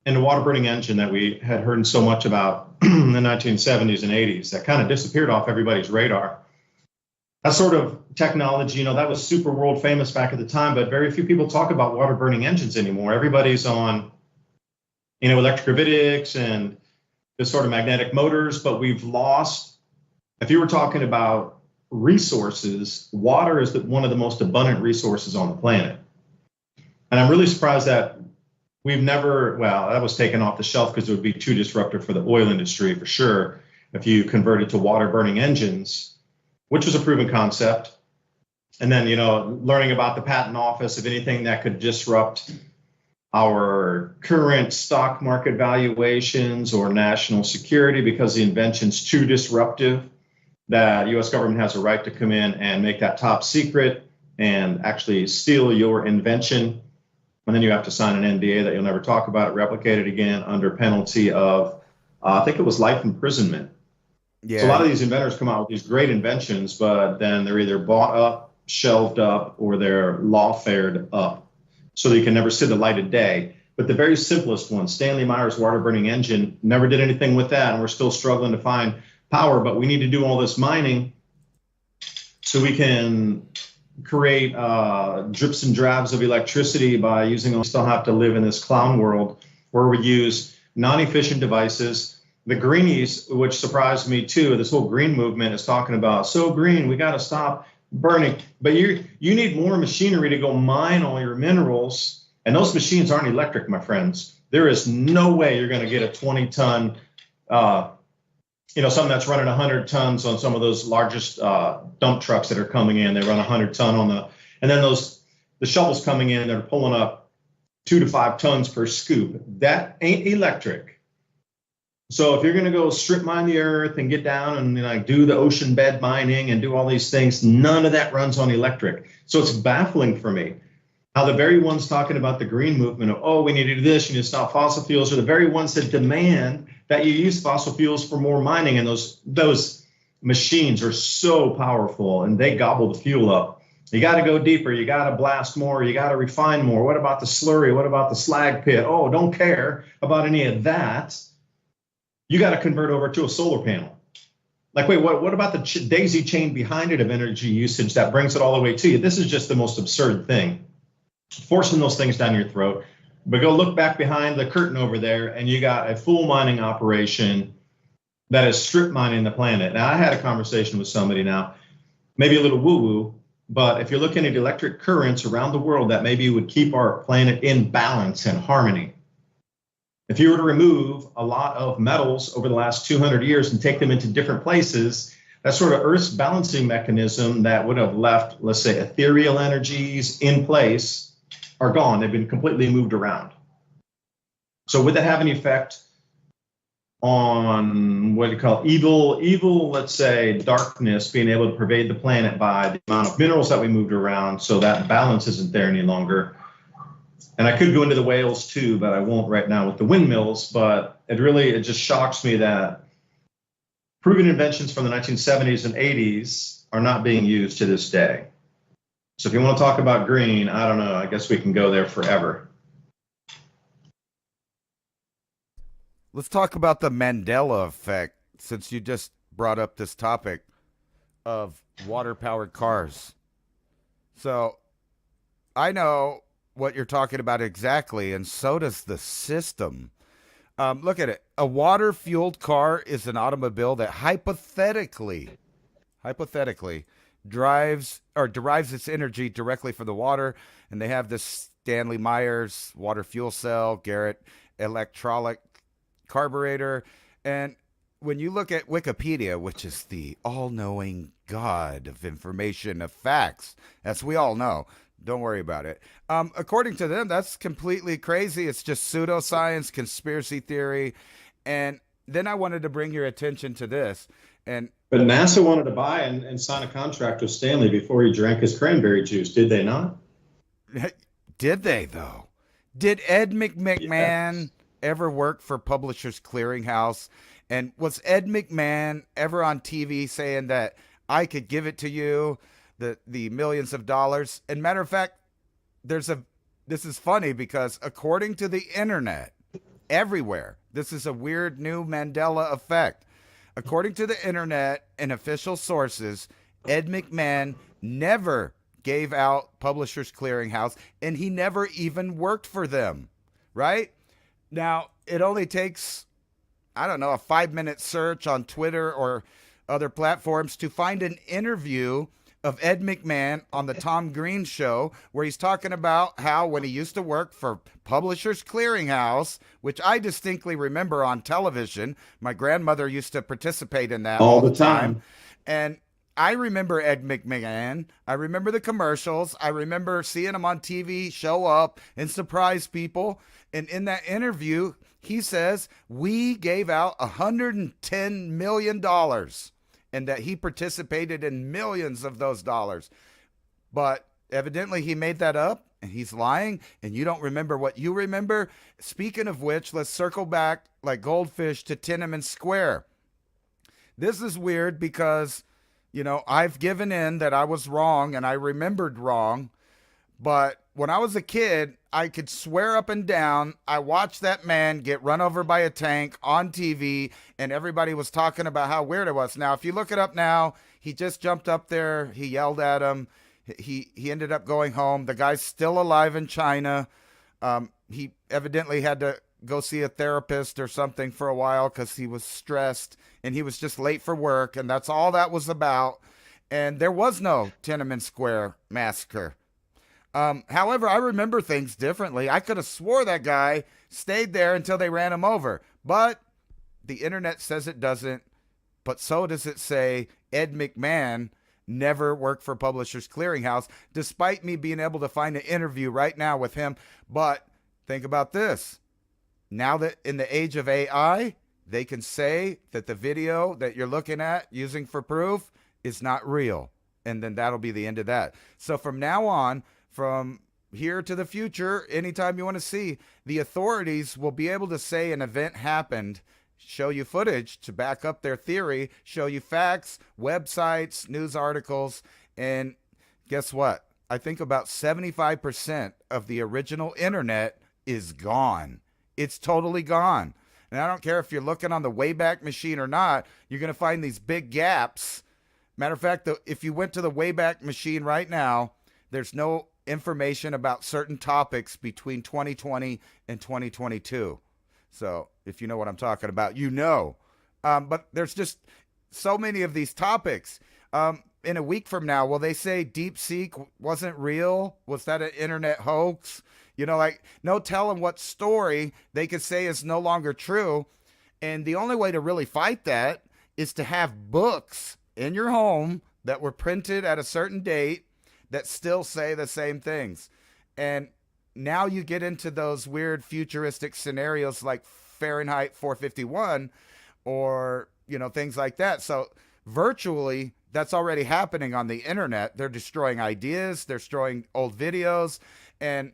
and the water burning engine that we had heard so much about in the 1970s and 80s that kind of disappeared off everybody's radar? That sort of technology, that was super world famous back at the time, but very few people talk about water burning engines anymore. Everybody's on, electrogravitics and this sort of magnetic motors, but we've lost, if you were talking about resources, water is one of the most abundant resources on the planet. And I'm really surprised that we've never, that was taken off the shelf because it would be too disruptive for the oil industry for sure if you converted to water burning engines, which was a proven concept. And then, learning about the patent office of anything that could disrupt our current stock market valuations or national security because the invention's too disruptive, that U.S. government has a right to come in and make that top secret and actually steal your invention. And then you have to sign an NDA that you'll never talk about it, replicate it again under penalty of, I think it was life imprisonment. Yeah. So a lot of these inventors come out with these great inventions, but then they're either bought up, shelved up, or they're lawfared up, so they can never see the light of day. But the very simplest one, Stanley Meyer's water burning engine, never did anything with that, and we're still struggling to find power. But we need to do all this mining so we can create drips and drabs of electricity by using. We still have to live in this clown world where we use non-efficient devices. The greenies, which surprised me too, this whole green movement is talking about so green, we got to stop burning. But you need more machinery to go mine all your minerals, and those machines aren't electric, my friends. There is no way you're going to get a 20-ton, something that's running 100 tons on some of those largest dump trucks that are coming in. They run 100 ton and then the shovels coming in, they're pulling up 2 to 5 tons per scoop. That ain't electric. So if you're going to go strip mine the earth and get down and do the ocean bed mining and do all these things, none of that runs on electric. So it's baffling for me how the very ones talking about the green movement of, we need to do this, you need to stop fossil fuels, are the very ones that demand that you use fossil fuels for more mining. And those machines are so powerful and they gobble the fuel up. You got to go deeper. You got to blast more. You got to refine more. What about the slurry? What about the slag pit? Oh, don't care about any of that. You got to convert over to a solar panel. Like, wait, what about the daisy chain behind it of energy usage that brings it all the way to you? This is just the most absurd thing. Forcing those things down your throat. But go look back behind the curtain over there, and you got a full mining operation that is strip mining the planet. Now, I had a conversation with somebody now, maybe a little woo-woo, but if you're looking at electric currents around the world that maybe would keep our planet in balance and harmony. If you were to remove a lot of metals over the last 200 years and take them into different places, that sort of Earth's balancing mechanism that would have left, let's say, ethereal energies in place are gone. They've been completely moved around. So would that have any effect on what you call evil, let's say, darkness being able to pervade the planet by the amount of minerals that we moved around, so that balance isn't there any longer? And I could go into the whales too, but I won't right now with the windmills. But it just shocks me that proven inventions from the 1970s and 80s are not being used to this day. So if you want to talk about green, I don't know, I guess we can go there forever. Let's talk about the Mandela effect, since you just brought up this topic of water-powered cars. So I know what you're talking about exactly, and so does the system. Look at it. A water-fueled car is an automobile that hypothetically derives its energy directly from the water, and they have this Stanley Myers water fuel cell, Garrett electrolytic carburetor. And when you look at Wikipedia, which is the all-knowing god of information, of facts, as we all know, don't worry about it. According to them, that's completely crazy. It's just pseudoscience, conspiracy theory. And then I wanted to bring your attention to this. But NASA wanted to buy and sign a contract with Stanley before he drank his cranberry juice, did they not? Did they, though? Did Ed McMahon ever work for Publishers Clearinghouse? And was Ed McMahon ever on TV saying that I could give it to you, the millions of dollars? And matter of fact, this is funny because according to the internet, everywhere, this is a weird new Mandela effect. According to the internet and official sources, Ed McMahon never gave out Publishers Clearinghouse, and he never even worked for them, right? Now, it only takes, I don't know, a 5-minute search on Twitter or other platforms to find an interview of Ed McMahon on the Tom Green Show, where he's talking about how when he used to work for Publishers Clearinghouse, which I distinctly remember on television, my grandmother used to participate in that all the time. And I remember Ed McMahon. I remember the commercials. I remember seeing him on TV show up and surprise people. And in that interview, he says, we gave out $110 million. And that he participated in millions of those dollars. But evidently he made that up, and he's lying, and you don't remember what you remember. Speaking of which, let's circle back like goldfish to Tiananmen Square. This is weird because, I've given in that I was wrong, and I remembered wrong. But when I was a kid, I could swear up and down I watched that man get run over by a tank on TV, and everybody was talking about how weird it was. Now, if you look it up now, he just jumped up there. He yelled at him. He ended up going home. The guy's still alive in China. He evidently had to go see a therapist or something for a while because he was stressed, and he was just late for work, and that's all that was about. And there was no Tiananmen Square massacre. However, I remember things differently. I could have swore that guy stayed there until they ran him over, but the internet says it doesn't. But so does it say Ed McMahon never worked for Publishers Clearinghouse, despite me being able to find an interview right now with him. But think about this. Now that in the age of AI, they can say that the video that you're looking at using for proof is not real. And then that'll be the end of that. So from now on, from here to the future, anytime you want to see, the authorities will be able to say an event happened, show you footage to back up their theory, show you facts, websites, news articles, and guess what? I think about 75% of the original internet is gone. It's totally gone. And I don't care if you're looking on the Wayback Machine or not, you're going to find these big gaps. Matter of fact, if you went to the Wayback Machine right now, there's no information about certain topics between 2020 and 2022. So if you know what I'm talking about, you know. But there's just so many of these topics. In a week from now, will they say DeepSeek wasn't real? Was that an internet hoax? You know, like, no telling what story they could say is no longer true. And the only way to really fight that is to have books in your home that were printed at a certain date that still say the same things. And now you get into those weird futuristic scenarios like Fahrenheit 451 or, you know, things like that. So virtually, that's already happening on the internet. They're destroying ideas, they're destroying old videos. And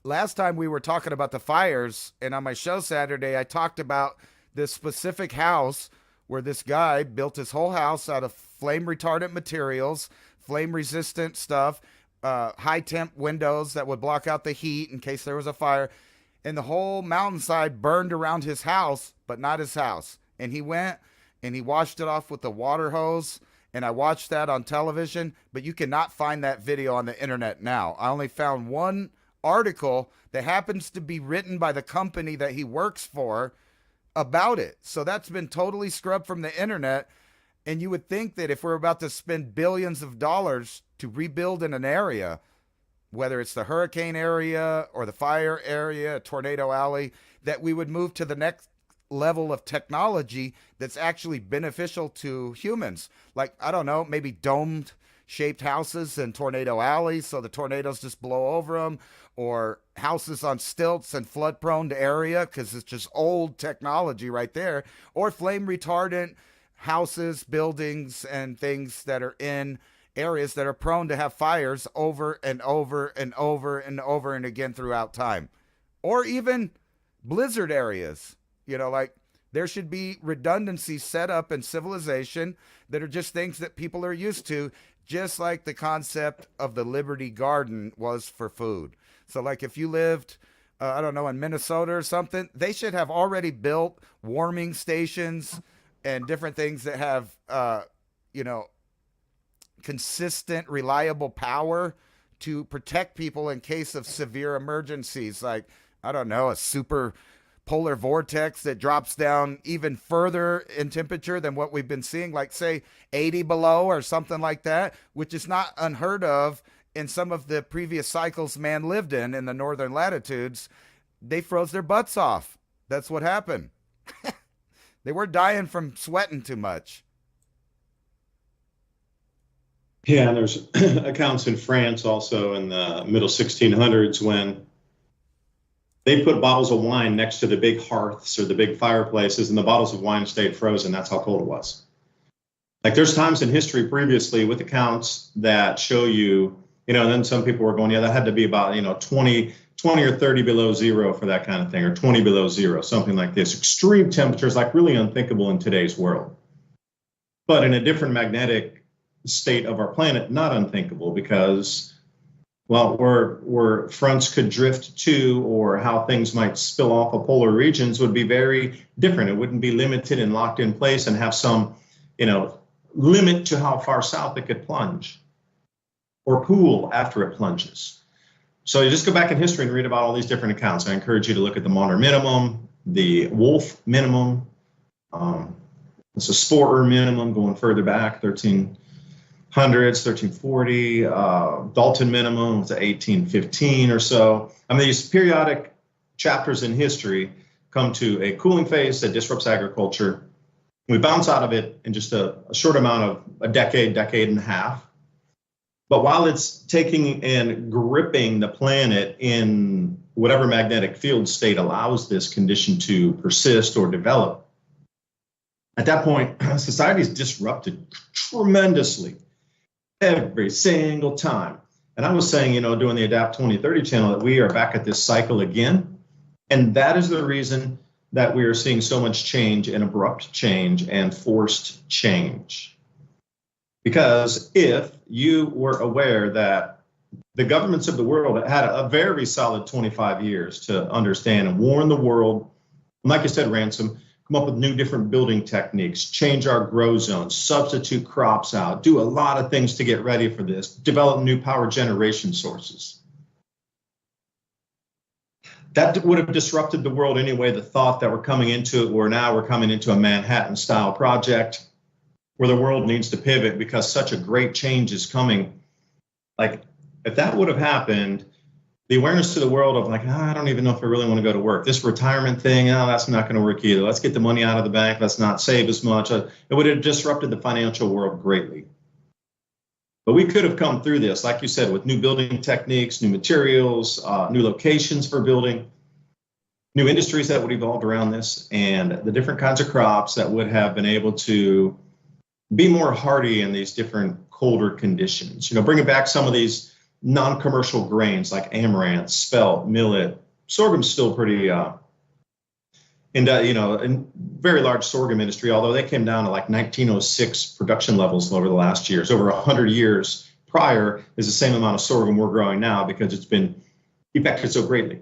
last time we were talking about the fires, and on my show Saturday, I talked about this specific house where this guy built his whole house out of flame retardant materials, flame resistant stuff, high temp windows that would block out the heat in case there was a fire. And the whole mountainside burned around his house, but not his house. And he went and he washed it off with the water hose. And I watched that on television, but you cannot find that video on the internet now. I only found one article that happens to be written by the company that he works for about it. So that's been totally scrubbed from the internet. And you would think that if we're about to spend billions of dollars to rebuild in an area, whether it's the hurricane area or the fire area, tornado alley, that we would move to the next level of technology that's actually beneficial to humans. Like, I don't know, maybe domed shaped houses in tornado alleys so the tornadoes just blow over them, or houses on stilts and flood prone area because it's just old technology right there, or flame retardant houses, buildings, and things that are in areas that are prone to have fires over and over and over and over and again throughout time, or even blizzard areas. You know, like, there should be redundancies set up in civilization that are just things that people are used to, just like the concept of the Liberty Garden was for food. So, like, if you lived, I don't know, in Minnesota or something, they should have already built warming stations and different things that have, you know, consistent, reliable power to protect people in case of severe emergencies. Like, I don't know, a super polar vortex that drops down even further in temperature than what we've been seeing, like, say, 80 below or something like that, which is not unheard of in some of the previous cycles man lived in the northern latitudes. They froze their butts off. That's what happened. They were dying from sweating too much. Yeah, and there's accounts in France also in the middle 1600s when they put bottles of wine next to the big hearths or the big fireplaces, and the bottles of wine stayed frozen. That's how cold it was. Like, there's times in history previously with accounts that show you, you know, and then some people were going, yeah, that had to be about, you know, 20 or 30 below zero for that kind of thing, or 20 below zero, something like this. Extreme temperatures, like, really unthinkable in today's world. But in a different magnetic state of our planet, not unthinkable, because, well, where fronts could drift to, or how things might spill off of polar regions, would be very different. It wouldn't be limited and locked in place and have some, you know, limit to how far south it could plunge or cool after it plunges. So you just go back in history and read about all these different accounts. I encourage you to look at the Monner minimum, the Wolf minimum, it's a Sporer minimum going further back, 1300s, 1340, Dalton minimum was 1815 or so. I mean, these periodic chapters in history come to a cooling phase that disrupts agriculture. We bounce out of it in just a short amount of a decade and a half. But while it's taking and gripping the planet in whatever magnetic field state allows this condition to persist or develop, at that point, society is disrupted tremendously every single time. And I was saying, you know, doing the Adapt 2030 channel, that we are back at this cycle again. And that is the reason that we are seeing so much change and abrupt change and forced change. Because if you were aware that the governments of the world had a very solid 25 years to understand and warn the world, like I said, Ransom, come up with new different building techniques, change our grow zones, substitute crops out, do a lot of things to get ready for this, develop new power generation sources. That would have disrupted the world anyway. The thought that we're coming into it, where now we're coming into a Manhattan style project where the world needs to pivot because such a great change is coming. Like, if that would have happened, the awareness to the world of like, I don't even know if I really want to go to work. This retirement thing, that's not going to work either. Let's get the money out of the bank. Let's not save as much. It would have disrupted the financial world greatly. But we could have come through this, like you said, with new building techniques, new materials, new locations for building, new industries that would evolve around this, and the different kinds of crops that would have been able to be more hardy in these different colder conditions. Bringing back some of these non-commercial grains like amaranth, spelt, millet. Sorghum's still pretty in very large sorghum industry, although they came down to like 1906 production levels over the last years. Over 100 years prior is the same amount of sorghum we're growing now because it's been affected so greatly.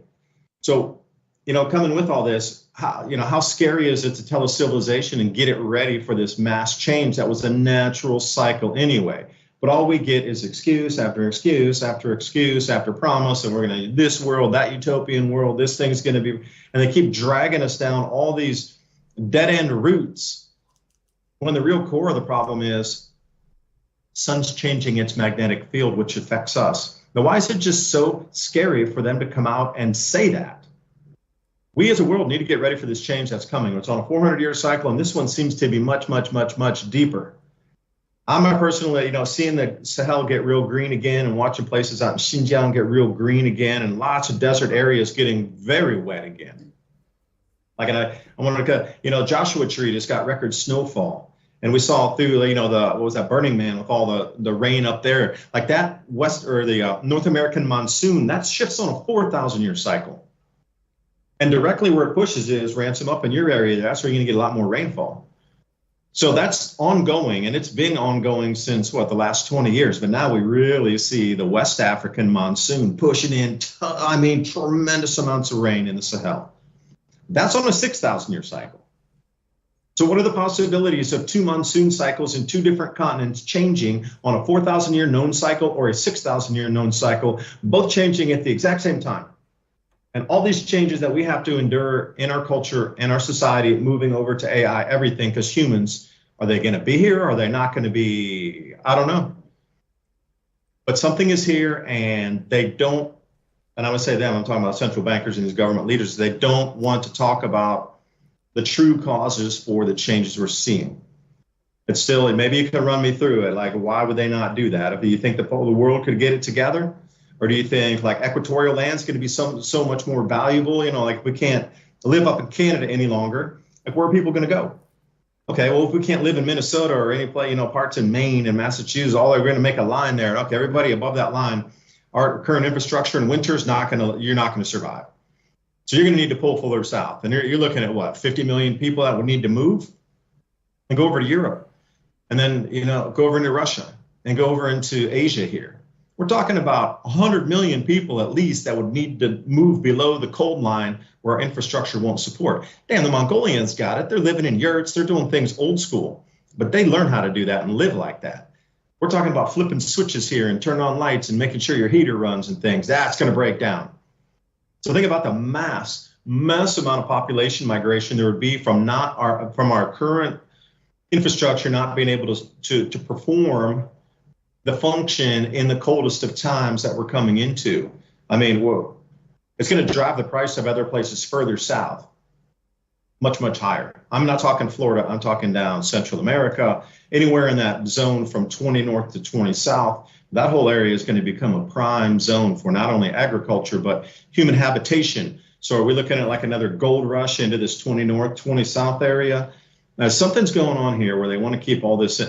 So, coming with all this, how scary is it to tell a civilization and get it ready for this mass change that was a natural cycle anyway? But all we get is excuse after excuse after excuse after promise, and we're going to this world, that utopian world, this thing's going to be, and they keep dragging us down all these dead end routes. When the real core of the problem is sun's changing its magnetic field, which affects us. Now, why is it just so scary for them to come out and say that? We as a world need to get ready for this change that's coming. It's on a 400-year cycle, and this one seems to be much, much, much, much deeper. I'm personally, seeing the Sahel get real green again and watching places out in Xinjiang get real green again and lots of desert areas getting very wet again. Like, I wanted to, Joshua Tree just got record snowfall. And we saw through, what was that, Burning Man with all the rain up there. Like that the North American monsoon, that shifts on a 4,000-year cycle. And directly where it pushes is Ransom up in your area. That's where you're going to get a lot more rainfall. So that's ongoing, and it's been ongoing since, the last 20 years. But now we really see the West African monsoon pushing in, tremendous amounts of rain in the Sahel. That's on a 6,000-year cycle. So what are the possibilities of two monsoon cycles in two different continents changing on a 4,000-year known cycle or a 6,000-year known cycle, both changing at the exact same time? And all these changes that we have to endure in our culture and our society, moving over to AI, everything, because humans, are they going to be here? Or are they not going to be? I don't know. But something is here, and they don't, and I would say them, I'm talking about central bankers and these government leaders, they don't want to talk about the true causes for the changes we're seeing. It's still, and maybe you can run me through it, like why would they not do that? If you think the world could get it together? Or do you think like equatorial land's going to be so much more valuable? Like we can't live up in Canada any longer. Like where are people going to go? Okay, well, if we can't live in Minnesota or any place, parts in Maine and Massachusetts, we're going to make a line there. Okay, everybody above that line, our current infrastructure in winter you're not going to survive. So you're going to need to pull further south. And you're looking at what, 50 million people that would need to move and go over to Europe. And then, go over into Russia and go over into Asia here. We're talking about 100 million people at least that would need to move below the cold line where our infrastructure won't support. Damn, the Mongolians got it. They're living in yurts. They're doing things old school, but they learn how to do that and live like that. We're talking about flipping switches here and turning on lights and making sure your heater runs and things. That's going to break down. So think about the mass amount of population migration there would be from our current infrastructure not being able to perform the function in the coldest of times that we're coming into. It's going to drive the price of other places further south much, much higher. I'm not talking Florida. I'm talking down Central America, anywhere in that zone from 20 north to 20 south. That whole area is going to become a prime zone for not only agriculture, but human habitation. So are we looking at like another gold rush into this 20 north, 20 south area? Now, something's going on here where they want to keep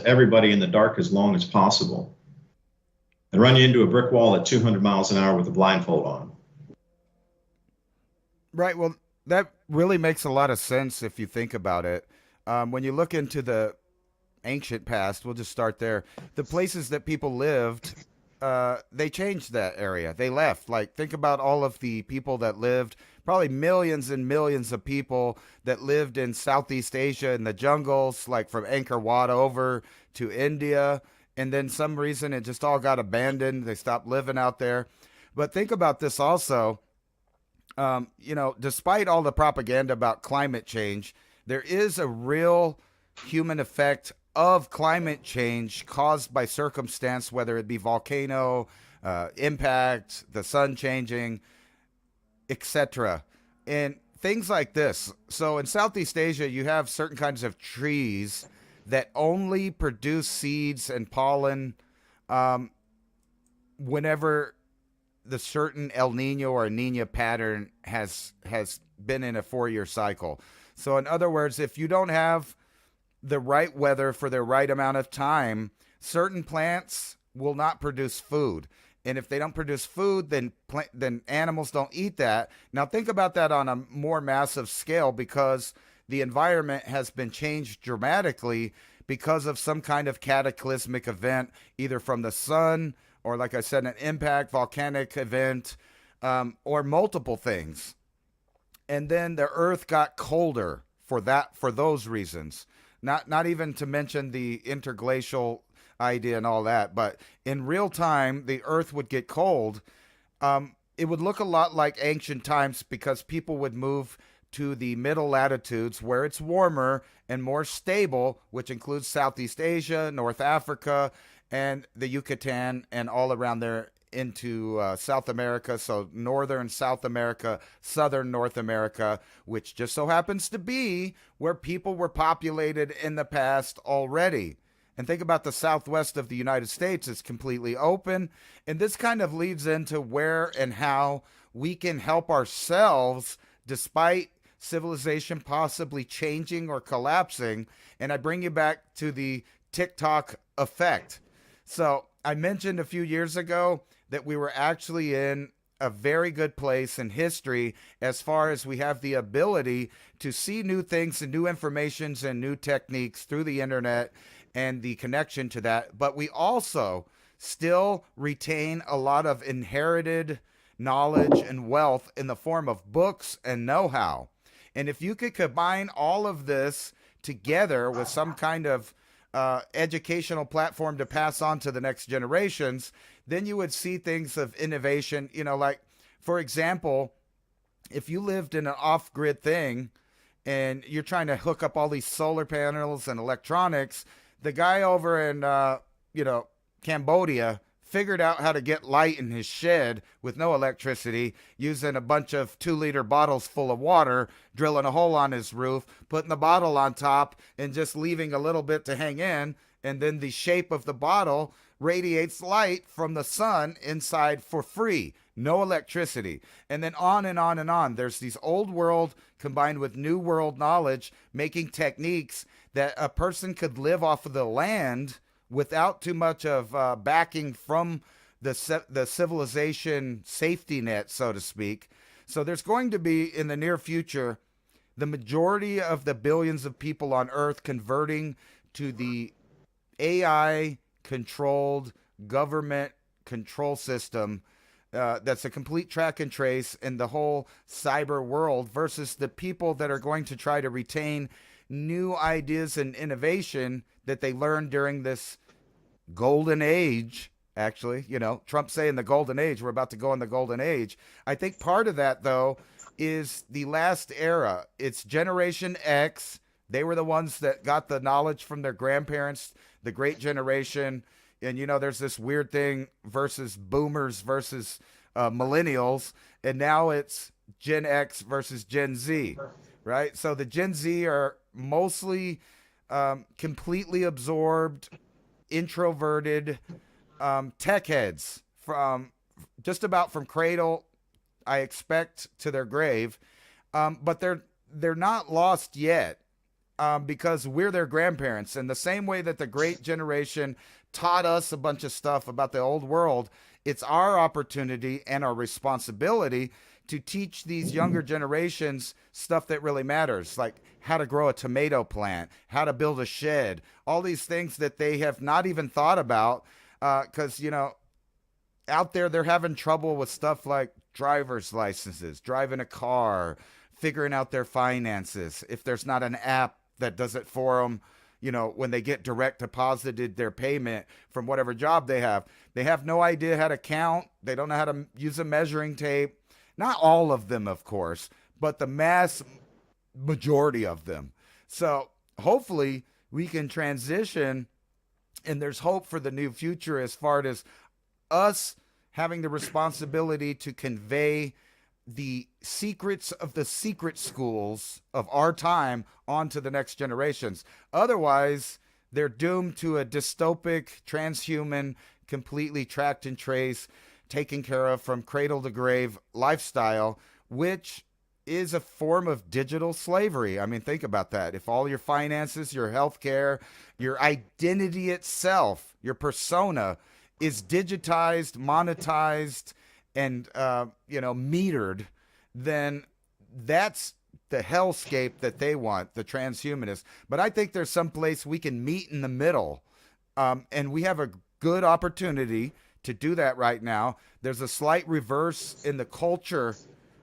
everybody in the dark as long as possible and run you into a brick wall at 200 miles an hour with a blindfold on. Right. Well, that really makes a lot of sense if you think about it. When you look into the ancient past, we'll just start there. The places that people lived, they changed that area. They left. Like, think about all of the people that lived, probably millions and millions of people that lived in Southeast Asia in the jungles, like from Angkor Wat over to India. And then some reason it just all got abandoned. They stopped living out there. But think about this also. Despite all the propaganda about climate change, there is a real human effect of climate change caused by circumstance, whether it be volcano, impact, the sun changing, etc. And things like this. So in Southeast Asia, you have certain kinds of trees that only produce seeds and pollen whenever the certain El Nino or Nina pattern has been in a 4-year cycle. So in other words, if you don't have the right weather for the right amount of time, certain plants will not produce food. And if they don't produce food, then animals don't eat that. Now think about that on a more massive scale, because the environment has been changed dramatically because of some kind of cataclysmic event, either from the sun or, like I said, an impact, volcanic event, or multiple things. And then the earth got colder for those reasons. Not even to mention the interglacial idea and all that, but in real time, the earth would get cold. It would look a lot like ancient times, because people would move to the middle latitudes where it's warmer and more stable, which includes Southeast Asia, North Africa, and the Yucatan, and all around there into South America. So northern South America, southern North America, which just so happens to be where people were populated in the past already. And think about the southwest of the United States. It's completely open. And this kind of leads into where and how we can help ourselves despite civilization possibly changing or collapsing. And I bring you back to the TikTok effect. So I mentioned a few years ago that we were actually in a very good place in history as far as we have the ability to see new things and new informations and new techniques through the internet and the connection to that. But we also still retain a lot of inherited knowledge and wealth in the form of books and know-how. And if you could combine all of this together with some kind of educational platform to pass on to the next generations, then you would see things of innovation. Like, for example, if you lived in an off-grid thing and you're trying to hook up all these solar panels and electronics, the guy over in, Cambodia figured out how to get light in his shed with no electricity, using a bunch of 2-liter bottles full of water, drilling a hole on his roof, putting the bottle on top, and just leaving a little bit to hang in. And then the shape of the bottle radiates light from the sun inside for free. No electricity. And then on and on and on. There's these old world combined with new world knowledge, making techniques that a person could live off of the land without too much of backing from the civilization safety net, so to speak. So there's going to be, in the near future, the majority of the billions of people on Earth converting to the AI-controlled government control system that's a complete track and trace in the whole cyber world, versus the people that are going to try to retain new ideas and innovation that they learned during this golden age. Actually, Trump saying the golden age, we're about to go in the golden age. I think part of that, though, is the last era. It's Generation X. They were the ones that got the knowledge from their grandparents, the great generation. And, there's this weird thing versus boomers versus millennials. And now it's Gen X versus Gen Z, right? So the Gen Z are mostly completely absorbed, introverted tech heads from just about from cradle, I expect, to their grave. But they're not lost yet, because we're their grandparents. And the same way that the great generation taught us a bunch of stuff about the old world, it's our opportunity and our responsibility to teach these younger generations stuff that really matters, like how to grow a tomato plant, how to build a shed, all these things that they have not even thought about, because, you know, out there they're having trouble with stuff like driver's licenses, driving a car, figuring out their finances. If there's not an app that does it for them, you know, when they get direct deposited their payment from whatever job they have no idea how to count. They don't know how to use a measuring tape. Not all of them, of course, but the mass majority of them. So hopefully we can transition, and there's hope for the new future as far as us having the responsibility to convey the secrets of the secret schools of our time onto the next generations. Otherwise, they're doomed to a dystopic, transhuman, completely tracked and traced, taken care of from cradle to grave lifestyle, which is a form of digital slavery. I mean, think about that. If all your finances, your healthcare, your identity itself, your persona is digitized, monetized, and metered, then that's the hellscape that they want, the transhumanists. But I think there's some place we can meet in the middle, and we have a good opportunity to do that right now. There's a slight reverse in the culture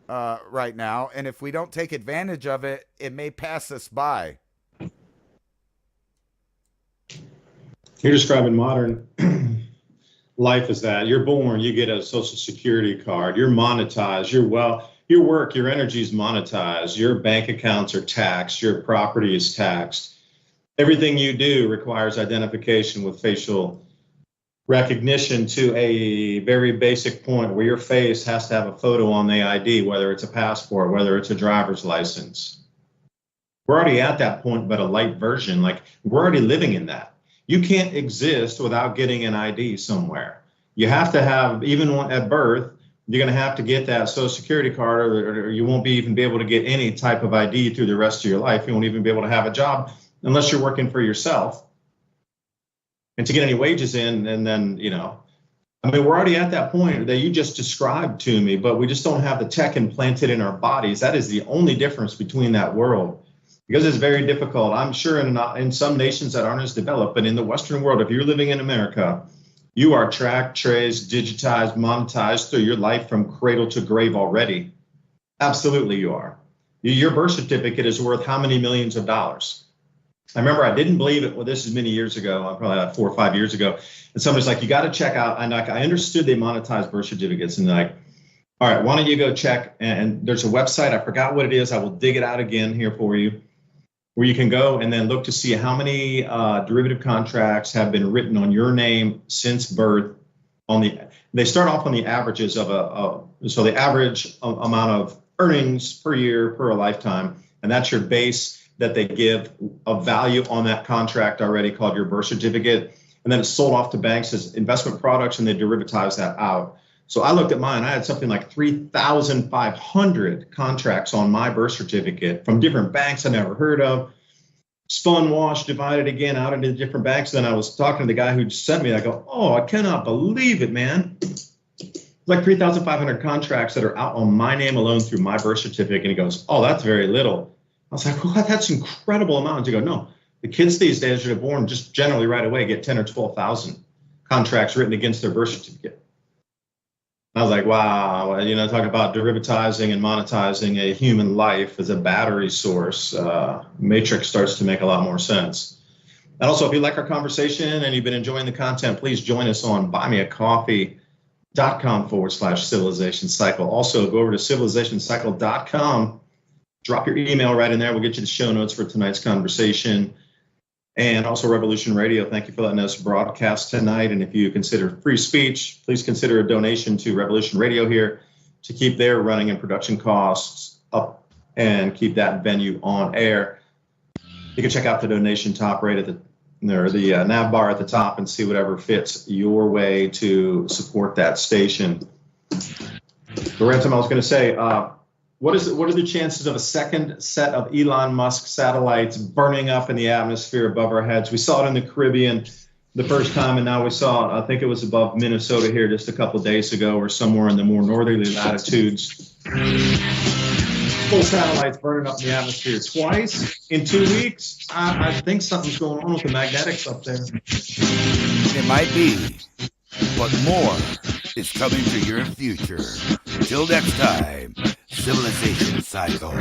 right now, and if we don't take advantage of it, it may pass us by. You're describing modern life as that. You're born, you get a social security card, you're monetized, your work, your energy is monetized, your bank accounts are taxed, your property is taxed. Everything you do requires identification with facial recognition to a very basic point where your face has to have a photo on the ID, whether it's a passport, whether it's a driver's license. We're already at that point, but a light version. Like, we're already living in that. You can't exist without getting an ID somewhere. You have to have, even at birth, you're going to have to get that social security card, or you won't even be able to get any type of ID through the rest of your life. You won't even be able to have a job unless you're working for yourself. And to get any wages in, and then, we're already at that point that you just described to me, but we just don't have the tech implanted in our bodies. That is the only difference between that world, because it's very difficult. I'm sure in some nations that aren't as developed, but in the Western world, if you're living in America, you are tracked, traced, digitized, monetized through your life from cradle to grave already. Absolutely you are. Your birth certificate is worth how many millions of dollars? I remember I didn't believe it. Well, this is many years ago, probably like 4 or 5 years ago. And somebody's like, you got to check out. And I understood they monetized birth certificates. And they're like, all right, why don't you go check? And there's a website. I forgot what it is. I will dig it out again here for you, where you can go and then look to see how many derivative contracts have been written on your name since birth. They start off on the averages so the average amount of earnings per year per a lifetime, and that's your base that they give a value on that contract already called your birth certificate. And then it's sold off to banks as investment products, and they derivatize that out. So I looked at mine. I had something like 3,500 contracts on my birth certificate from different banks I never heard of, spun, washed, divided again out into different banks. Then I was talking to the guy who sent me. I go, oh, I cannot believe it, man. Like 3,500 contracts that are out on my name alone through my birth certificate. And he goes, oh, that's very little. I was like, well, that's an incredible amount. To go, no, the kids these days that are born just generally right away get 10 or 12,000 contracts written against their birth certificate. I was like, wow, talking about derivatizing and monetizing a human life as a battery source, Matrix starts to make a lot more sense. And also, if you like our conversation and you've been enjoying the content, please join us on buymeacoffee.com/civilization cycle. Also, go over to civilizationcycle.com. Drop your email right in there. We'll get you the show notes for tonight's conversation. And also Revolution Radio, thank you for letting us broadcast tonight. And if you consider free speech, please consider a donation to Revolution Radio here to keep their running and production costs up and keep that venue on air. You can check out the donation top right at the nav bar at the top and see whatever fits your way to support that station. The ransom I was going to say, what are the chances of a second set of Elon Musk satellites burning up in the atmosphere above our heads? We saw it in the Caribbean the first time, and now we saw it, I think it was above Minnesota here just a couple of days ago, or somewhere in the more northerly latitudes. Full satellites burning up in the atmosphere twice in 2 weeks. I think something's going on with the magnetics up there. It might be, but more is coming to your future. Till next time, Civilization Cycle.